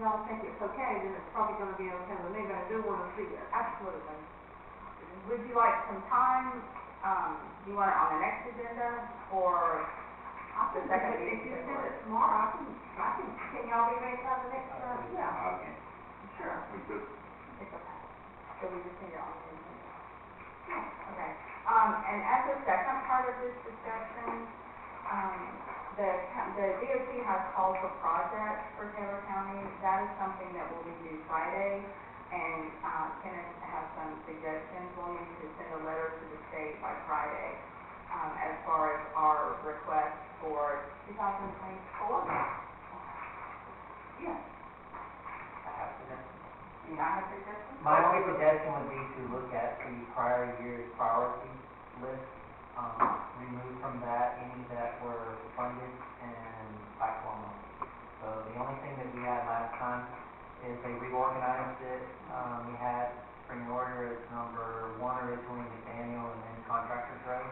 y'all think it's okay, then it's probably gonna be okay with me, but I do wanna see it. Absolutely. Would you like some time, do you want it on the next agenda, or the second If meeting? you send it tomorrow, can y'all be ready by the next, yeah, Okay. sure. We could, It's okay. So we just need it on the agenda. Okay. And as a second part of this discussion, the DOT has called for projects for Taylor County. That is something that will be due Friday. And Kenneth has some suggestions. We'll need to send a letter to the state by Friday as far as our request for 2024. Yes. I have to know. Do you not have suggestions? My only suggestion would be to look at the prior year's priority list, remove from that any that were funded and cyclone. So the only thing that we had last time is they reorganized it. We had Spring Warrior as number 1 originally, McDaniel, and then Contractors Road.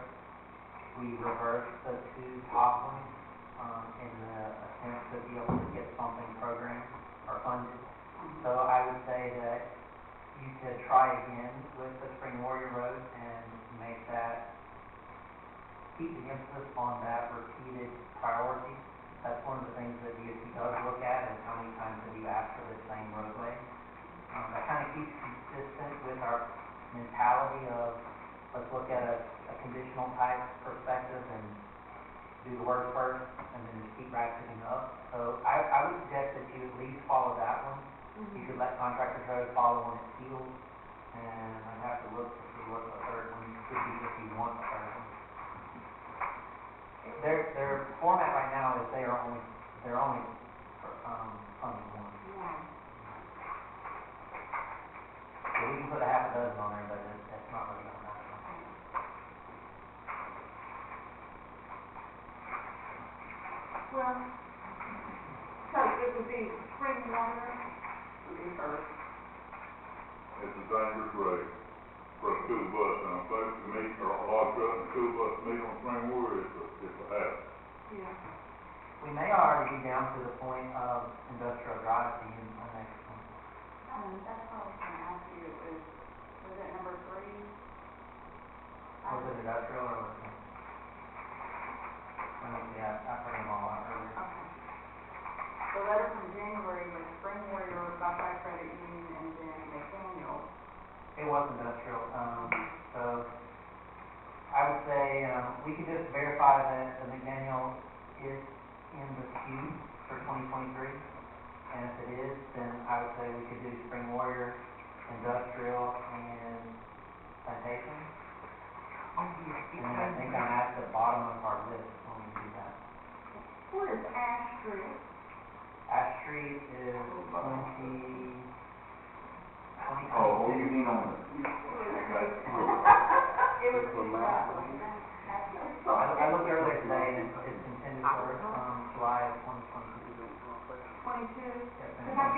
We reversed the 2 top ones, in the attempt to be able to get something programmed or funded. So I would say that you could try again with the Spring Warrior Road and make that, keep the emphasis on that repeated priority. That's one of the things that DOT does look at, is how many times have you asked for the same roadway. That kind of keeps consistent with our mentality of, let's look at a conditional type perspective and do the work first, and then just keep ratcheting up. So I would suggest that you at least follow that one. You could let Contractors Road follow on its heels, and I'd have to look to see what the third one could be if you want the third one. Their format right now is they're only funding one. So we can put a half a dozen on there, but it's not really gonna happen. Well, so it would be Spring Water would be first. it's a dangerous road for a school bus, and I'm supposed to meet, or a log truck and school bus meet on Spring Warrior, it's a hazard. Yeah. We may already be down to the point of Industrial Drive being the next one. That's what I was going to ask you, was it number 3? Was it industrial or was it? Yeah, I put them all out earlier. Okay. The letter from January was Spring Warrior, Buckeye Credit Union, and then McDaniel. It was industrial, so I would say, we could just verify that the McDaniel is in the queue for 2023, and if it is, then I would say we could do Spring Warrior, industrial, and plantation. And then I think I'm at the bottom of our list when we do that. What is Ash Street? Ash Street is 20. Oh, you mean on the, It was, I looked earlier today, and it's intended for, July of 2022. 22? Yes, Because ma'am.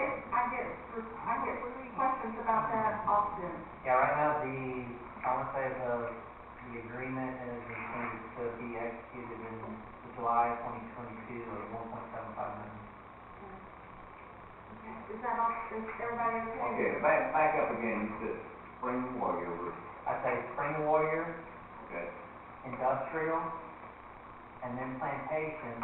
I get questions about that often. Yeah, right now, I want to say the agreement is intended to be executed in July 2022 of 1.75 million. Is that all, is everybody okay? okay, back up again, you said Spring Warrior was, I say Spring Warrior, okay, industrial, and then plantation,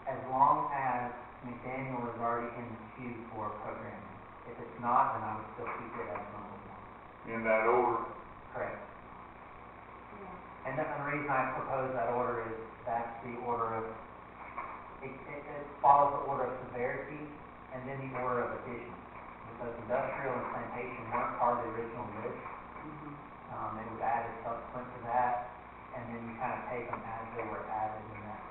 as long as McDaniel is already in the queue for programming. If it's not, then I would still keep it as number 1. in that order. Correct. And the reason I propose that order is that's the order of, it follows the order of severity and then the order of addition. Because industrial and plantation weren't part of the original list. It was added subsequent to that, and then you kind of take them as they were added in that.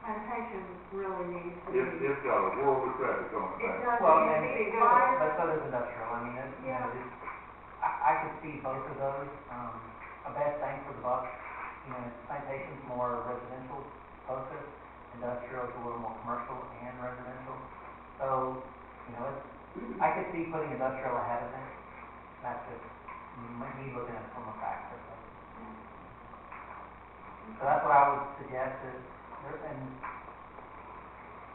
Plantation really needs to be. It's got a world of traffic on it It now. does, Well, it and needs to be but wider. so does industrial. I mean, it's, you know, Yeah. I could see both of those. a best bang for the buck. You know, sanitation's more residential focused, industrial's a little more commercial and residential. So, you know, I could see putting industrial ahead of it. That's just me looking at it from a fact perspective. So that's what I would suggest is, and,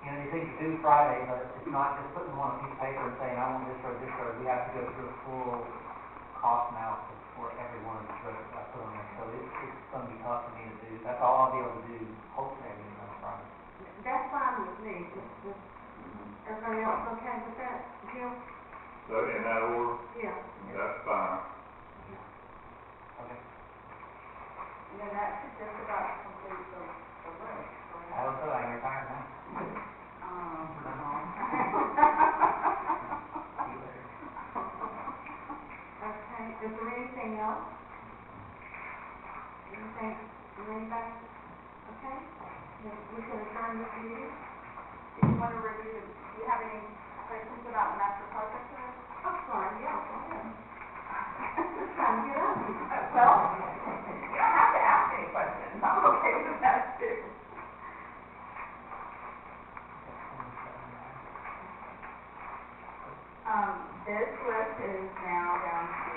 you know, you think you do Friday, but it's not just putting one on a piece of paper and saying, I want this road, this road. We have to go through a full cost analysis for every one of the roads I put on there. So it's gonna be tough for me to do. That's all I'll be able to do, hopefully I get it done Friday. That's fine with me, just, everybody else okay with that, Jim? So in that order, Yeah. that's fine. Okay. Yeah, that should just about complete the list, correct? I hope so, I can retire now. See you later. Okay, is there anything else? Anything, anybody? Okay, then we can adjourn this meeting. Do you want to review, do you have any questions about the master project plan? I'm sorry, yeah, go ahead. Just trying to get up. Well, you don't have to ask any questions, I'm okay with that too. This list is now down to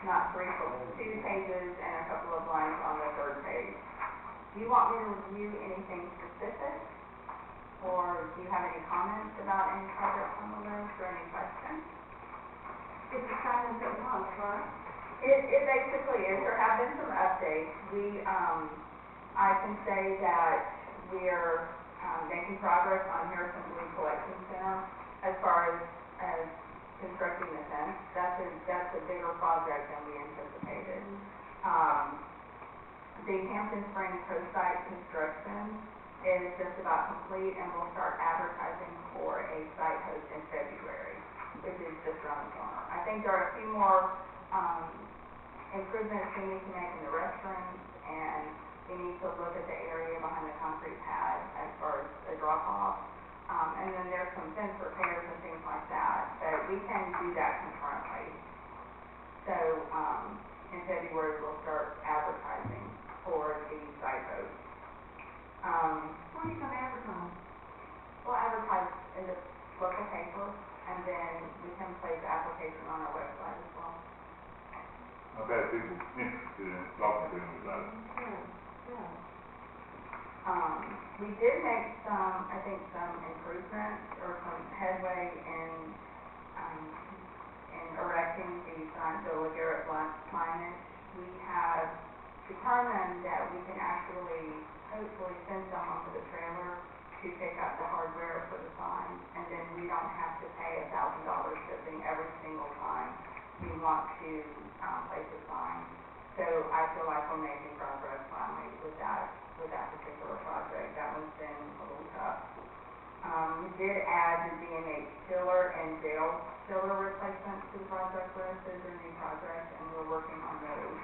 not 3, but 2 pages and a couple of lines on the 3rd page. Do you want me to review anything specific? Or do you have any comments about any projects on the list or any questions? It's the same as it was, right? It basically is. There have been some updates. I can say that we're making progress on Harrison Blue Collection Center as far as constructing the fence. That's a bigger project than we anticipated. The Hampton Springs Coast Site construction is just about complete, and we'll start advertising for a site host in February, which is just around the corner. I think there are a few more improvements we need to make in the restrooms, and we need to look at the area behind the concrete pad as far as the drop-off. And then there's some fence repairs and things like that, but we can do that concurrently. So, in February, we'll start advertising for the site host. Where are you gonna advertise? We'll advertise in the local paper, and then we can place the application on our website as well. I've had people interested in talking to me about it. Yeah. We did make some improvements or some headway in erecting the sign, the LeGarrette Blunt signage. We have determined that we can actually hopefully send someone with a trailer to pick up the hardware for the sign, and then we don't have to pay $1,000 shipping every single time we want to place a sign. So I feel like we're making progress finally with that particular project. That one's been a little tough. We did add the DMH chiller and jail chiller replacements to the project list. Those are new projects, and we're working on those.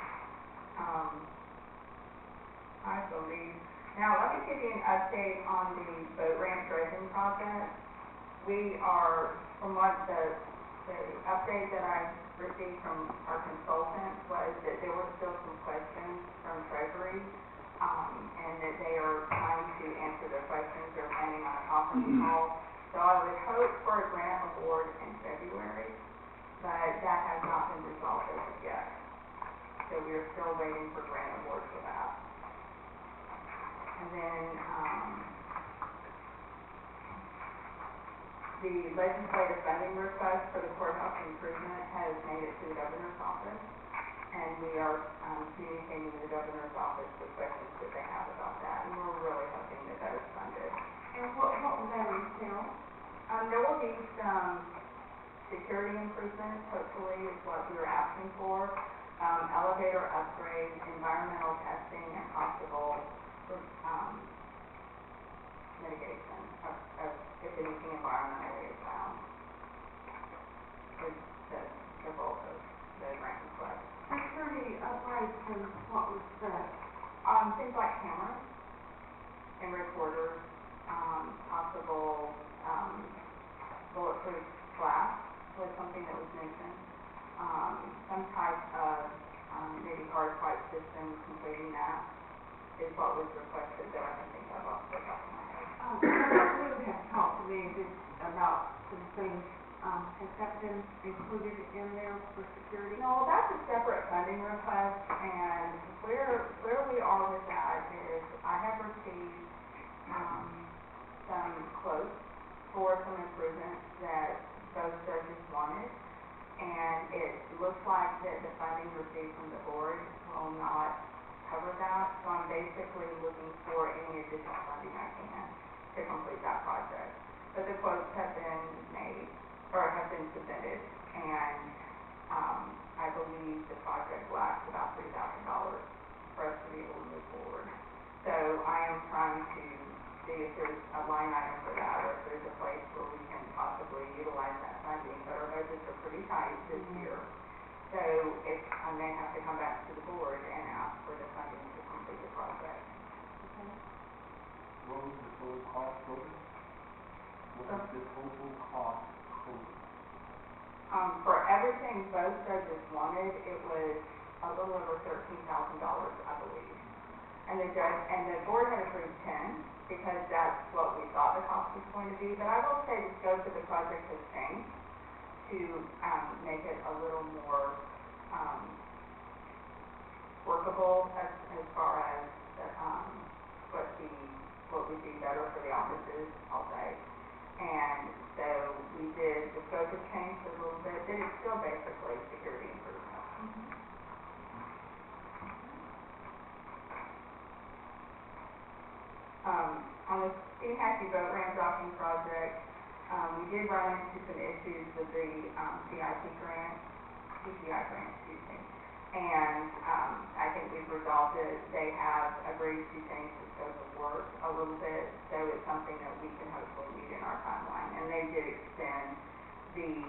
I believe. Now, let me give you an update on the boat ramp dredging project. We are, from what the update that I received from our consultant was that there were still some questions from Treasury, and that they are trying to answer their questions. They're planning on a conference call. So I would hope for a grant award in February, but that has not been resolved as of yet. So we are still waiting for grant award for that. And then, the legislative funding request for the courthouse improvement has made it to the governor's office, and we are communicating with the governor's office with questions that they have about that, and we're really hoping that that is funded. And what will that entail? There will be some security improvements, hopefully, is what we were asking for, elevator upgrades, environmental testing, and possible mitigation of if anything environmentally is found. Is the goal of the grant request. Security upgrades to what was that? Things like cameras and recorders, possible bulletproof glass was something that was mentioned. Some type of maybe hard pipe system, completing that is what was requested that I can think of off the top of my head. You have talked to me about some things, has that been included in there for security? No, that's a separate funding request, and where we are with that is I have received, some quotes for some improvements that both judges wanted, and it looks like that the funding received from the board will not cover that, so I'm basically looking for any additional funding I can to complete that project. But the quotes have been made, or have been submitted, and, I believe the project lasts about $3,000 for us to be able to move forward. So I am trying to see if there's a line item for that, or if there's a place where we can possibly utilize that funding, but our budgets are pretty tight this year. So if, I may have to come back to the board and ask for the funding to complete the project. What was the total cost total? What was the total cost total? For everything both judges wanted, it was a little over $13,000, I believe. And the board had approved 10, because that's what we thought the cost was going to be. But I will say the scope of the project has changed to, make it a little more, workable as far as the, what would be better for the offices, I'll say. And so the scope has changed a little bit, but it's still basically security improvement. On the Steve Hackey boat ramp docking project, we did run into some issues with the, CIP grant, CCI grant, excuse me. And, I think we've resolved it. They have agreed to change the scope of work a little bit, so it's something that we can hopefully meet in our timeline. And they did extend the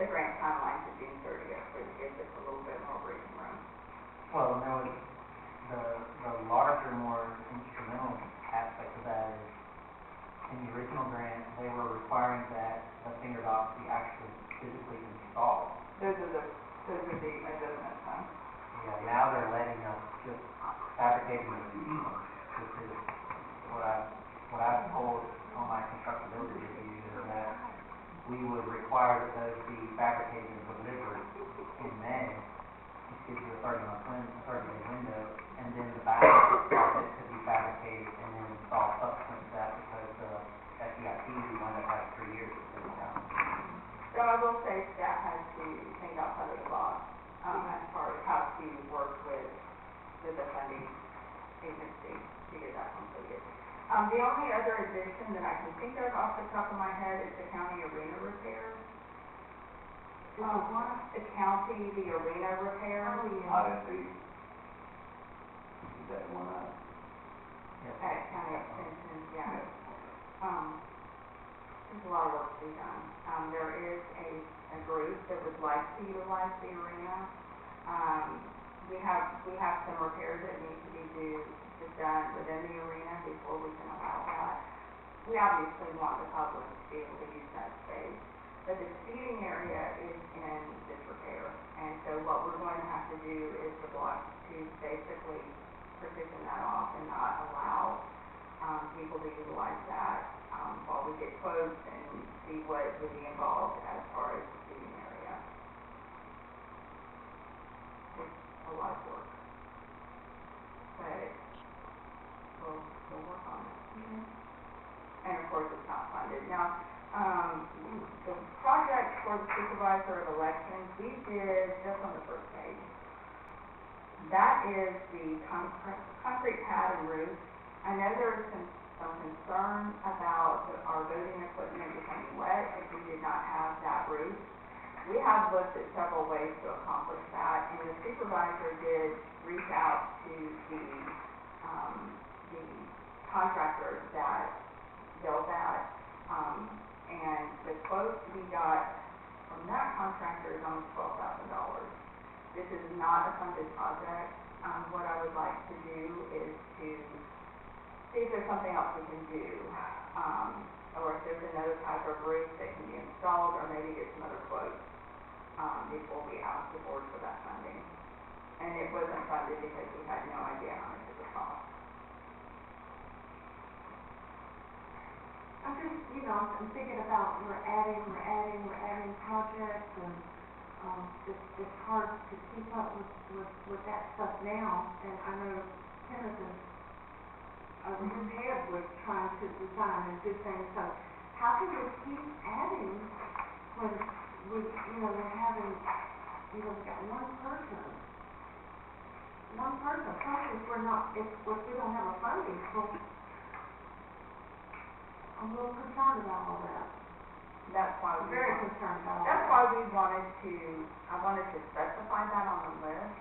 grant timeline to June 30th, which gives us a little bit more breathing room. Well, and there was the larger, more instrumental aspect of that is, in the original grant, they were requiring that the finger docks be actually physically installed. Those are the adjustments, huh? Yeah, now they're letting us just fabricate and receive them, which is what I've told on my constructability review, is that we would require that those be fabricated and delivered in May, which gives you a 30-day window, and then the back of it could be fabricated and then installed subsequent to that, because FEIP, we wind up having 3 years to finish out. So I will say staff has to think outside of the box, as far as how to work with the funding agency to get that completed. The only other addition that I can think of off the top of my head is the county arena repair. The county, the arena repair. Obviously, is that the one out? At county extension, yeah. There's a lot of work to be done. There is a group that would like to utilize the arena. We have some repairs that need to be done within the arena before we can allow that. We obviously want the public to be able to use that space, but the seating area is in disrepair, and so what we're going to have to do is to basically partition that off and not allow people to utilize that while we get quotes and see what would be involved as far as the seating area. It's a lot of work, but we'll work on it. Mm-hmm. And of course, it's not funded. Now, the project for the supervisor of elections, we did just on the first page. That is the concrete pad and roof. I know there is some concern about our voting equipment becoming wet if we did not have that roof. We have looked at several ways to accomplish that, and the supervisor did reach out to the contractor that built that, and the quote we got from that contractor is almost $12,000. This is not a funded project. What I would like to do is to see if there's something else we can do, or if there's another type of roof that can be installed, or maybe get some other quotes. before we asked the board for that funding. And it wasn't funded because we had no idea how much it would cost. I'm just, I'm thinking about we're adding projects, and, it's hard to keep up with that stuff now, and I know Kenneth is over his head with trying to design and do things, so how can we keep adding when we're having, we've got one person, plus if we don't have a funding source. I'm a little concerned about all that. That's why I'm very concerned about all that. That's why I wanted to specify that on the list,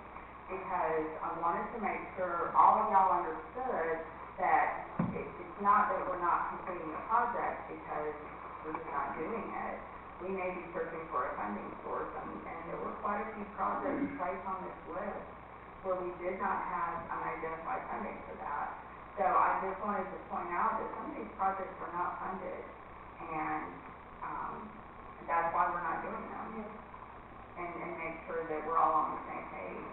because I wanted to make sure all of y'all understood that it's not that we're not completing a project because we're just not doing it. We may be searching for a funding source, and there were quite a few projects placed on this list where we did not have unidentified funding for that. So I just wanted to point out that some of these projects were not funded, and that's why we're not doing them. And make sure that we're all on the same page.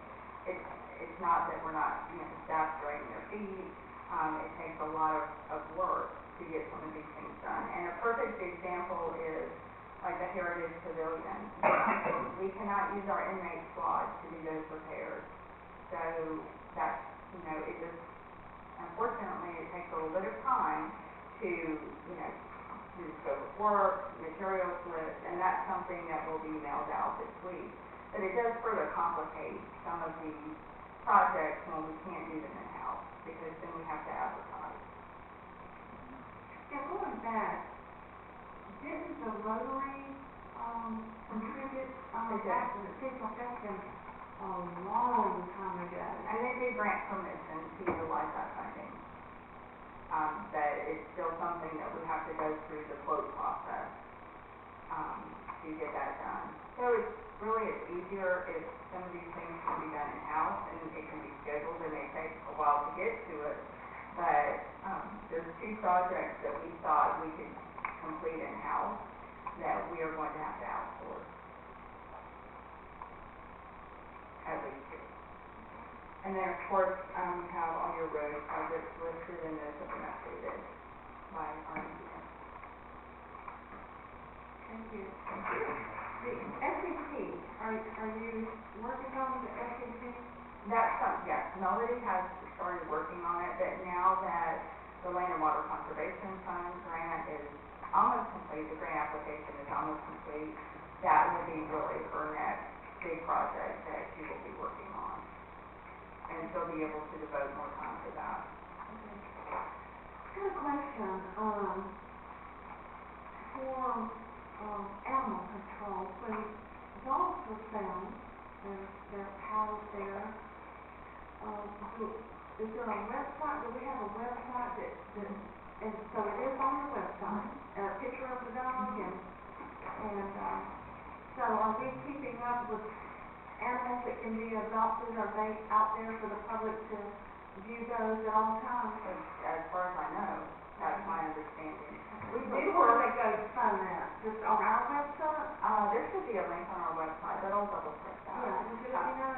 It's not that we're not, staff dragging their feet. It takes a lot of work to get some of these things done. And a perfect example is like the Heritage Pavilion. We cannot use our inmate squad to do those repairs. So that's, it just, unfortunately, it takes a little bit of time to, do the scope of work, material lists, and that's something that will be mailed out this week. But it does further complicate some of these projects when we can't do them in-house, because then we have to advertise. Yeah, going back, didn't the Rotary, contribute, back, it seems like that's been a long time ago. And they do grant permission to utilize that funding. That it's still something that we have to go through the quote process, to get that done. So it's easier if some of these things can be done in-house, and it can be scheduled. It may take a while to get to it, but, there's 2 projects that we thought we could complete in-house that we are going to have to outsource. At least 2. And then, of course, we have all your road projects listed, and those have been updated by our engineer. Thank you. The SEP, are you working on the SEP? That's yes, Melody has started working on it, but now that the Land and Water Conservation Fund grant is almost complete, the grant application is almost complete, that will be really her next big project that she will be working on. And she'll be able to devote more time to that. Okay. I got a question, for, animal control. When dogs were found, they're housed there, is there a website, do we have a website that, and so it is on the website, a picture of the dog, and so are we keeping up with animals that can be adopted? Are they out there for the public to view those at all times? As far as I know, that's my understanding. We Where do do work, they go to find that? Just on our website? there should be a link on our website, but I'll double check that. Yeah, would you let me know?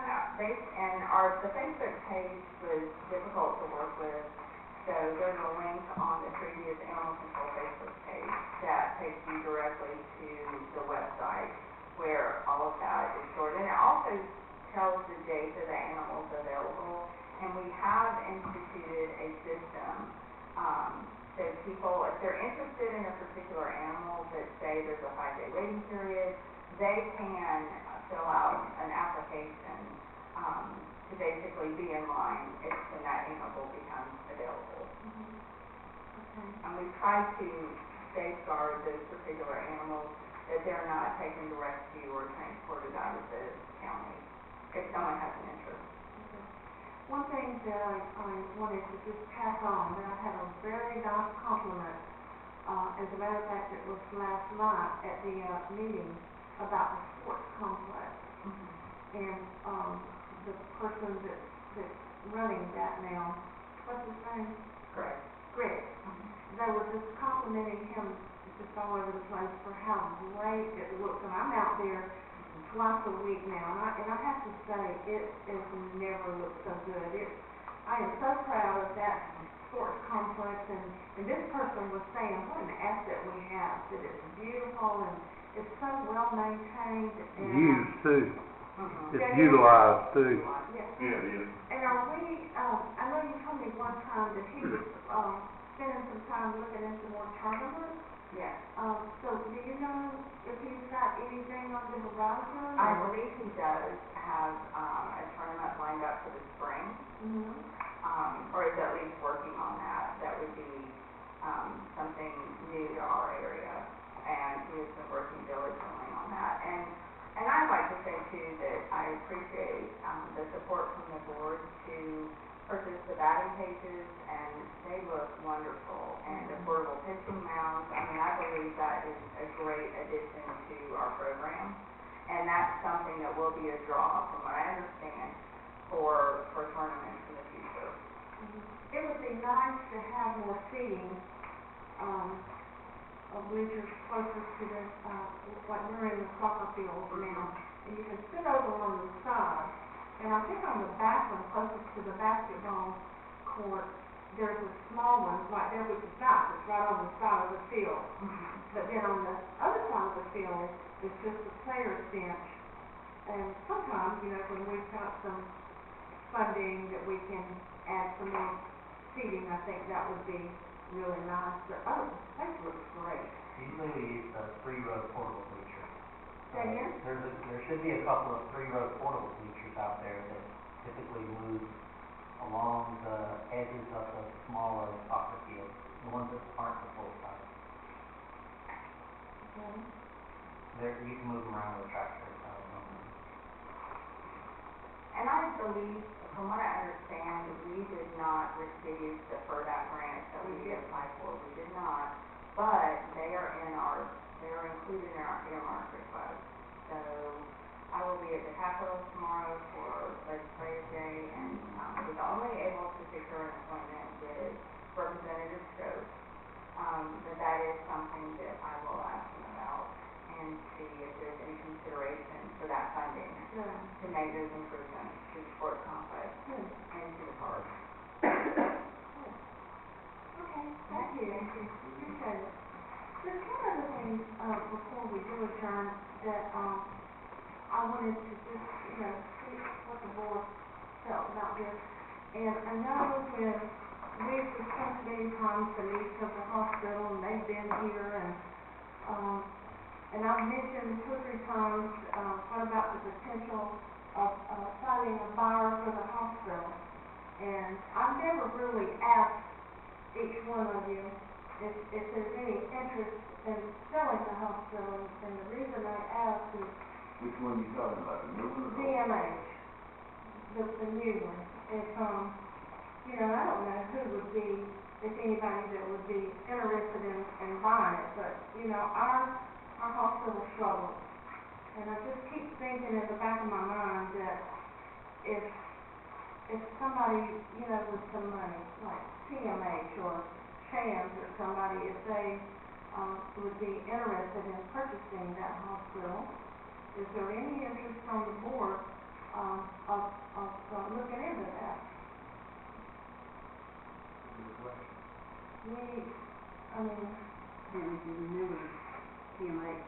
The Facebook page was difficult to work with, so there's a link on the previous animal control Facebook page that takes you directly to the website where all of that is stored. And it also tells the date of the animals available, and we have instituted a system, so people, if they're interested in a particular animal, but say there's a 5-day waiting period, they can fill out an application to basically be in line when that animal becomes available. Okay. And we try to safeguard those particular animals, that they're not taken to rescue or transported out of the county if someone has an interest. Okay. One thing that I wanted to just pass on, that I had a very nice compliment, as a matter of fact, it was last night at the meeting about the sports complex. And the person that's running that now, what's his name? Greg. They were just complimenting him just all over the place for how great it looks. And I'm out there twice a week now, and I have to say, it has never looked so good. I am so proud of that sports complex, and this person was saying, what an asset we have, that it's beautiful and it's so well maintained and. Used too. Mhm. It's utilized too. Yes. Yeah, it is. And are we, I know you told me one time that he was, spending some time looking into more tournaments. Yes. So do you know if he's got anything on the horizon? I believe he does have, a tournament lined up for the spring, Mm-hmm. or is at least working on that. That would be, something new to our area, and he has been working diligently on that. And I'd like to say too that I appreciate, the support from the board to purchase the batting cages, and they look wonderful, and the portable pitching mounds. I mean, I believe that is a great addition to our program, and that's something that will be a draw, from what I understand, for tournaments in the future. It would be nice to have more seating, bleachers closer to the, like we're in the soccer field now, and you can sit over on the side. And I think on the back one, closest to the basketball court, there's a small one right there, which is nice, it's right on the side of the field. But then on the other side of the field, it's just a player's bench. And sometimes, you know, when we've got some funding that we can add some more seating, I think that would be really nice. But, the place looks great. Usually we use the 3-row portable bleachers. Say again? There should be a couple of 3-row portable bleachers out there that typically move along the edges of the smaller soccer fields, the ones that aren't the full size. You can move them around with a tractor. And I believe, from what I understand, we did not receive the FERDAP grant that we did apply for. We did not, but they are included in our earmark request. So I will be at the Capitol tomorrow for Legislative Day, and was only able to secure an appointment with Representative Stokes. But that is something that I will ask him about and see if there's any consideration for that funding to make those improvements to the sports complex and to the park. Okay, thank you. Appreciate it. There's one other thing, before we do adjourn, that, I wanted to just, you know, see what the board felt about this. And I know when we've discussed many times the needs of the hospital, and they've been here, and I've mentioned 2 or 3 times, what about the potential of finding a buyer for the hospital. And I've never really asked each one of you if there's any interest in selling the hospital, and the reason I ask is Which one you talking about, the new one or the? DMH, the new one. If, you know, I don't know who would be, if anybody that would be interested in buying it, but, you know, our hospital struggles. And I just keep thinking in the back of my mind that if somebody, you know, with some money, like CMH or Shands or somebody, if they would be interested in purchasing that hospital, is there any interest from the board of looking into that? Then if you remember, CMH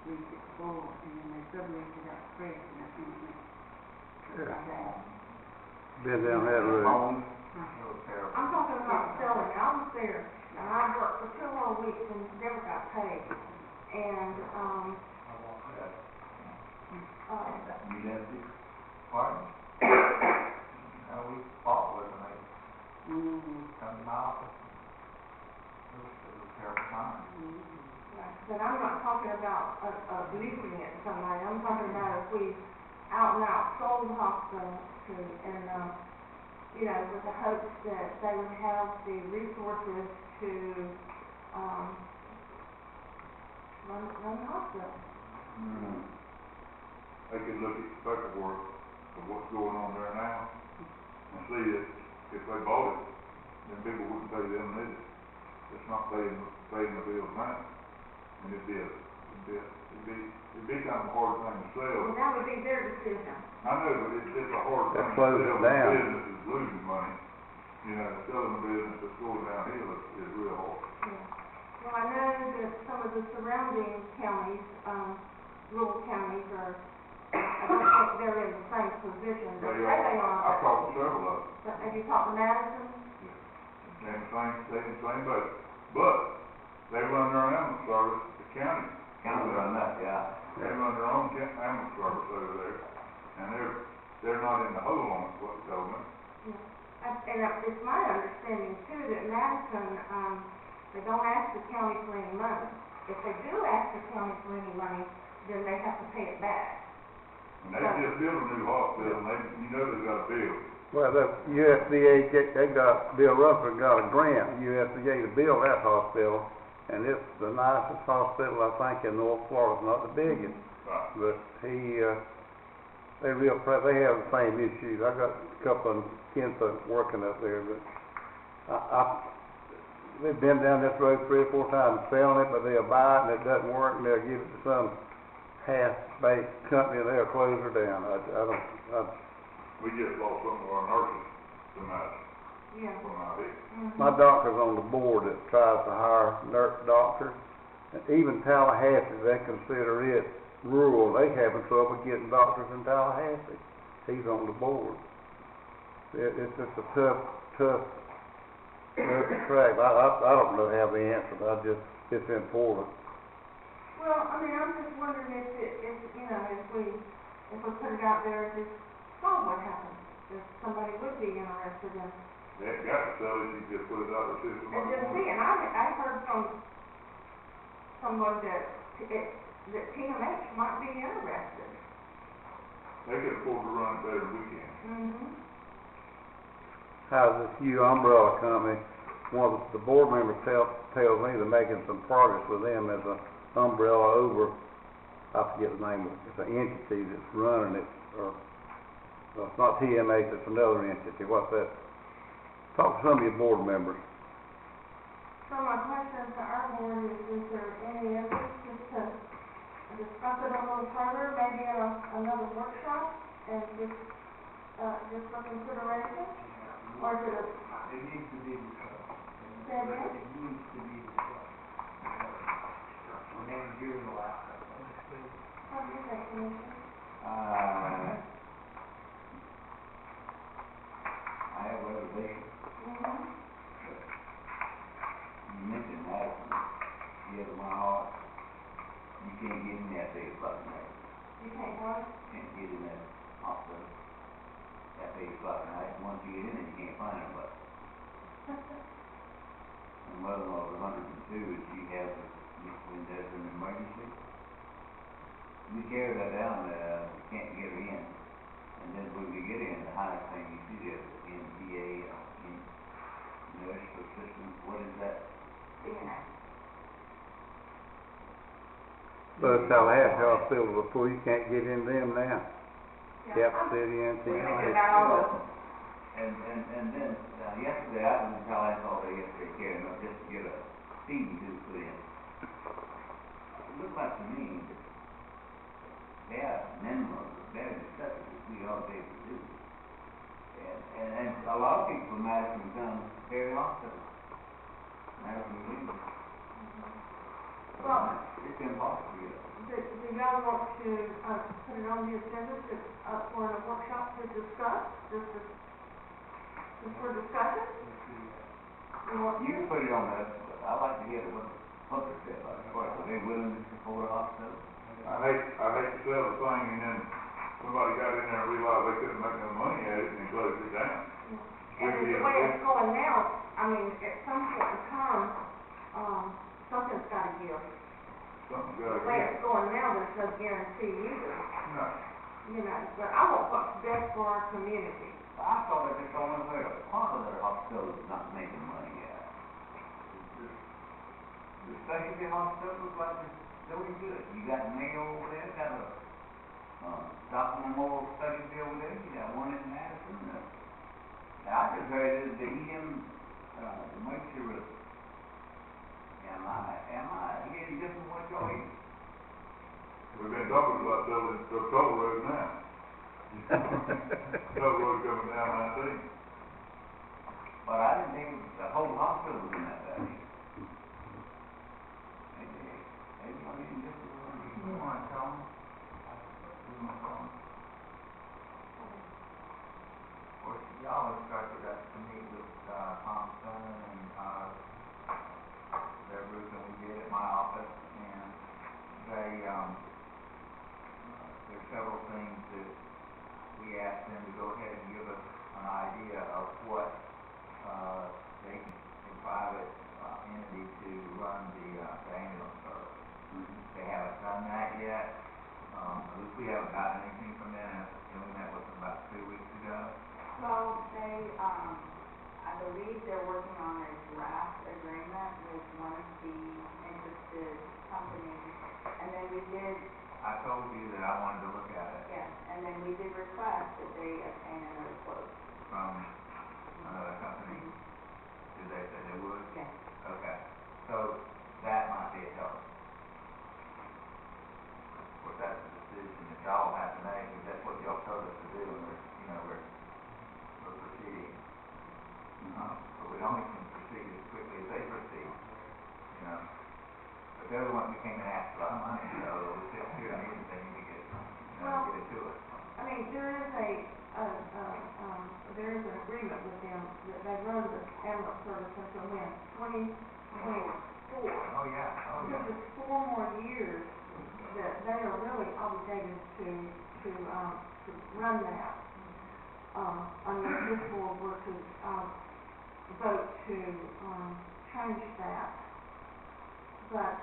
leased it before, and then they subleased it out to Fred, and that's when it went. Yeah. Been down that road. I'm talking about selling. I was there, and I worked for 2 whole weeks and never got paid. And, You left it? Pardon? We fought with them, they come to my office. It was a terrible time. but I'm not talking about leasing it to somebody. I'm talking about if we out and out sold the hospital to, and, you know, with the hopes that they would have the resources to, run the hospital. They could look at the paperwork of what's going on there now and see if they bought it, then people wouldn't pay them neither. It's not paying the bills now. And it'd be a It'd be kind of a hard thing to sell. Well, that would be their decision. I know, but it's a hard thing That to slows sell it when down. business is losing money. You know, selling a business that's going downhill is real hard. Yeah. Well, I know that some of the surrounding counties, rural counties are, I don't think they're in the same position, but They say are, they are. I've talked to several of them. But have you talked to Madison? They're in the same boat. But they run their own ambulance service, the county. County run that, yeah. They run their own ambulance service over there. And they're not in the hole on it, what they told me. Yeah. And it's my understanding too that Madison, they don't ask the county for any money. If they do ask the county for any money, then they have to pay it back. And they just built a new hospital, and you know they got a bill. Well, the USDA, Bill Russell got a grant, USDA, to build that hospital, and it's the nicest hospital, I think, in North Florida, not the biggest. Right. But they have the same issues. I got a couple of kinfolk working up there, but they've been down this road 3 or 4 times selling it, but they'll buy it and it doesn't work, and they'll give it to some half-baked company and they'll close her down. We just lost some of our nurses tonight Yeah. from ID. My doctor's on the board that tries to hire nurse doctors. And even Tallahassee, they consider it rural. They having trouble getting doctors in Tallahassee. He's on the board. It's just a tough track. I don't know how the answer, but it's important. Well, I mean, I'm just wondering if we put it out there, just saw what happens. If somebody would be interested in. They ain't got to sell it, you just put it out there, see if And somebody just wants see, it. and I heard from someone that TMH might be interested. They can afford to run it better than we can. Mm-hmm. How's this new umbrella company? One of the board members tells me they're making some progress with them as an umbrella over, I forget the name of it, it's an entity that's running it, or, well, it's not TMH, it's another entity. What's that? Talk to some of your board members. So my question to our board is there any interest just to discuss it a little further, maybe in another workshop, and just for consideration? Or is it a, It needs to be discussed. say again? It needs to be discussed. And then hearing the last of it. What do you think, Commissioner? I have reservations. Mm-hmm. You mentioned Madison, dear to my heart. You can't get in that big fucking night. You think what? Can't get in that hospital. That big fucking night. Once you get in it, you can't find anybody. My mother-in-law was 102 and she has when there's an emergency. We carry her down there, we can't get her in. And then when we get in, the highest thing you see there is NPA, nurse assistant, what is that? Yeah. But Tallahassee Hospital before you can't get in them now. Cap City and We think TMH. about all the And then, yesterday, I was in Tallahassee all day yesterday, carrying up just to get a feeding tube put in. It looked like to me that they are minimum, bare necessities we all be able to do. And a lot of people in Madison come very hospital. Madison Green. Well, It's impossible, you know. do y'all want to, put it on the agenda to, for a workshop to discuss, just for discussion? You want You to? can put it on that, but I like to hear what Hunter said about it. Are they willing to support a hospital? I hate to sell the thing and then somebody got in there and realized they couldn't make no money at it and then closed it down. And the way it's going now, I mean, at some point in time, something's gotta give. Something's The gotta way give. it's going now, there's no guarantee either, No. you know, but I want what's best for our community. I thought that it's only where a part of their hospital is not making money yet. The specialty hospitals like they're doing good. You got Mayo over there, got a Dr. Memorial specialty over there, you got one in Madison. I just heard that the EM, the make sure, am I hearing different what y'all hear? We've been talking about building the toll road now. Toll road coming down 19. But I didn't think the whole hospital was in that value. Maybe I didn't just. You want to tell them? You want to tell them? Of course, y'all instructed us to meet with, Thompson and, their group, and we did at my office, and they, there's several things that we asked them to go ahead and give us an idea of what, they can, a private, entity to run the ambulance service. They haven't done that yet, at least we haven't gotten anything from them, and we met with them about 2 weeks ago. Well, they, I believe they're working on a draft agreement with one of the interested companies, and then we did, I told you that I wanted to look at it yes, and then we did request that they obtain another quote. from another company. Did they say they would? Yes. Okay, so that might be a help. Of course, that's a decision that y'all have to make, because that's what y'all told us to do, and we're proceeding. But we only can proceed as quickly as they proceed, you know. But they're the ones who came and asked for our money, so we sit here and they need to get, get it to us. I mean, there is there is an agreement with them that they run the ambulance service until when? 2024. Oh, yeah, oh, So yeah. just 4 more years that they are really obligated to run that. Unless this board were to, vote to, change that. But,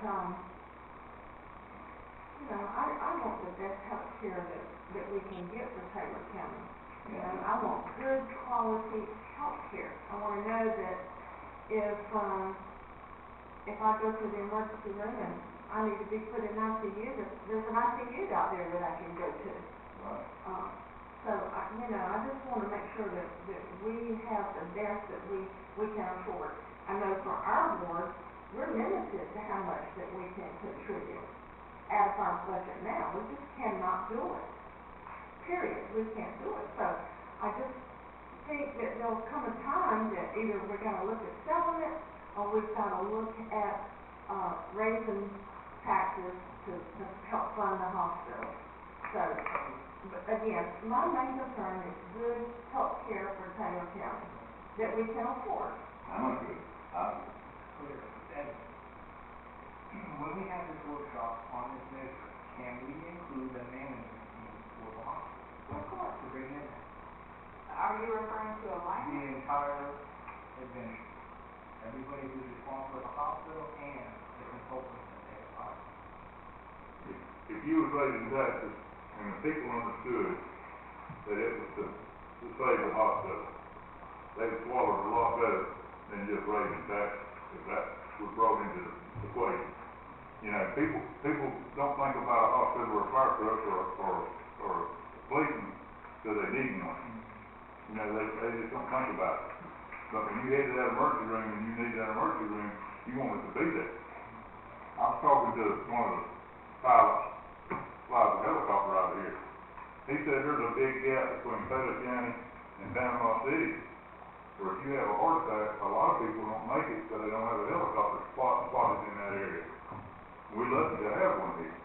I want the best health care that we can get for Taylor County. You know, I want good quality health care. I wanna know that if I go to the emergency room and I need to be put in ICU, that there's an ICU out there that I can go to. Right. So, I just wanna make sure that we have the best that we can afford. I know for our board, we're limited to how much that we can contribute out of our budget now. We just cannot do it. Period. We can't do it. So, I just think that there'll come a time that either we're gonna look at selling it, or we've gotta look at, raising taxes to help fund the hospital. So, but again, my main concern is good health care for Taylor County that we can afford. I'm good. Clear, and when we have this workshop on this measure, can we include the management team for the hospital Of course. to bring in Are you referring to a line? the entire adventure? Everybody who's responsible for the hospital and the consultants that they have hired. If you was raising taxes and the people understood that it was to save the hospital, they'd swallow it a lot better than just raising taxes, if that was brought into the equation. You know, people don't think about a hospital or a fire truck or a policeman till they need one. You know, they just don't think about it. But when you head to that emergency room and you need that emergency room, you want it to be there. I was talking to one of the pilots, flies a helicopter out here. He said there's a big gap between Taylor County and Panama City, where if you have a heart attack, a lot of people don't make it because they don't have a helicopter spotted in that area. We're lucky to have one here.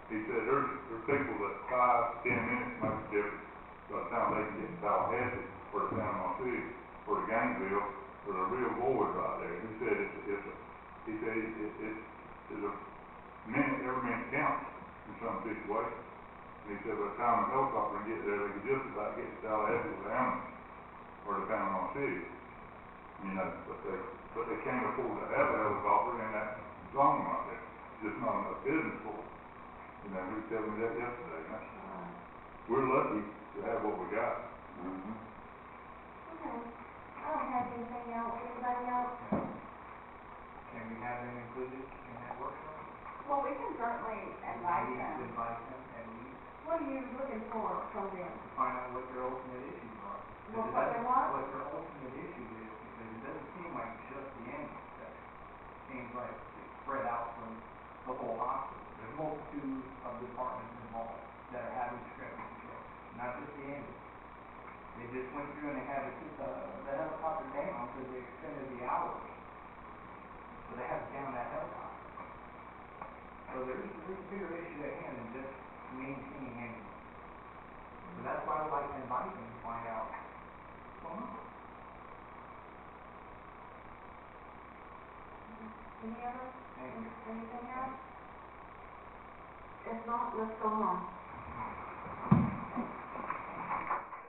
He said there's people that 5, 10 minutes make a difference by the time they can get to Tallahassee or to Panama City or to Gainesville, or the real void right there. He said it's a minute, every minute counts in some situations. And he said by the time a helicopter can get there, they can just about get to Tallahassee with an ambulance or to Panama City. You know, but they can't afford to have a helicopter in that zone right there. Just not enough business for it. You know, he was telling me that yesterday. We're lucky to have what we got. Okay. I don't have anything else. Anybody else? Can we have them included in that workshop? Well, we can certainly invite We need to them. invite them and we What are you looking for from them? find out what their ultimate issues are. What Because they that's want? what their ultimate issue is, because it doesn't seem like just the ambulance section. It seems like it's spread out from the whole hospital. There's multitudes of departments involved that are having discrepancies here, not just the ambulance. They just went through and they had to put the helicopter down because they extended the hours. So they had to down that helicopter. So there's a bigger issue at hand than just maintaining ambulance. So that's why I'd like to invite them to find out what's going on. Any other, Thank you. anything else? If not, let's go on.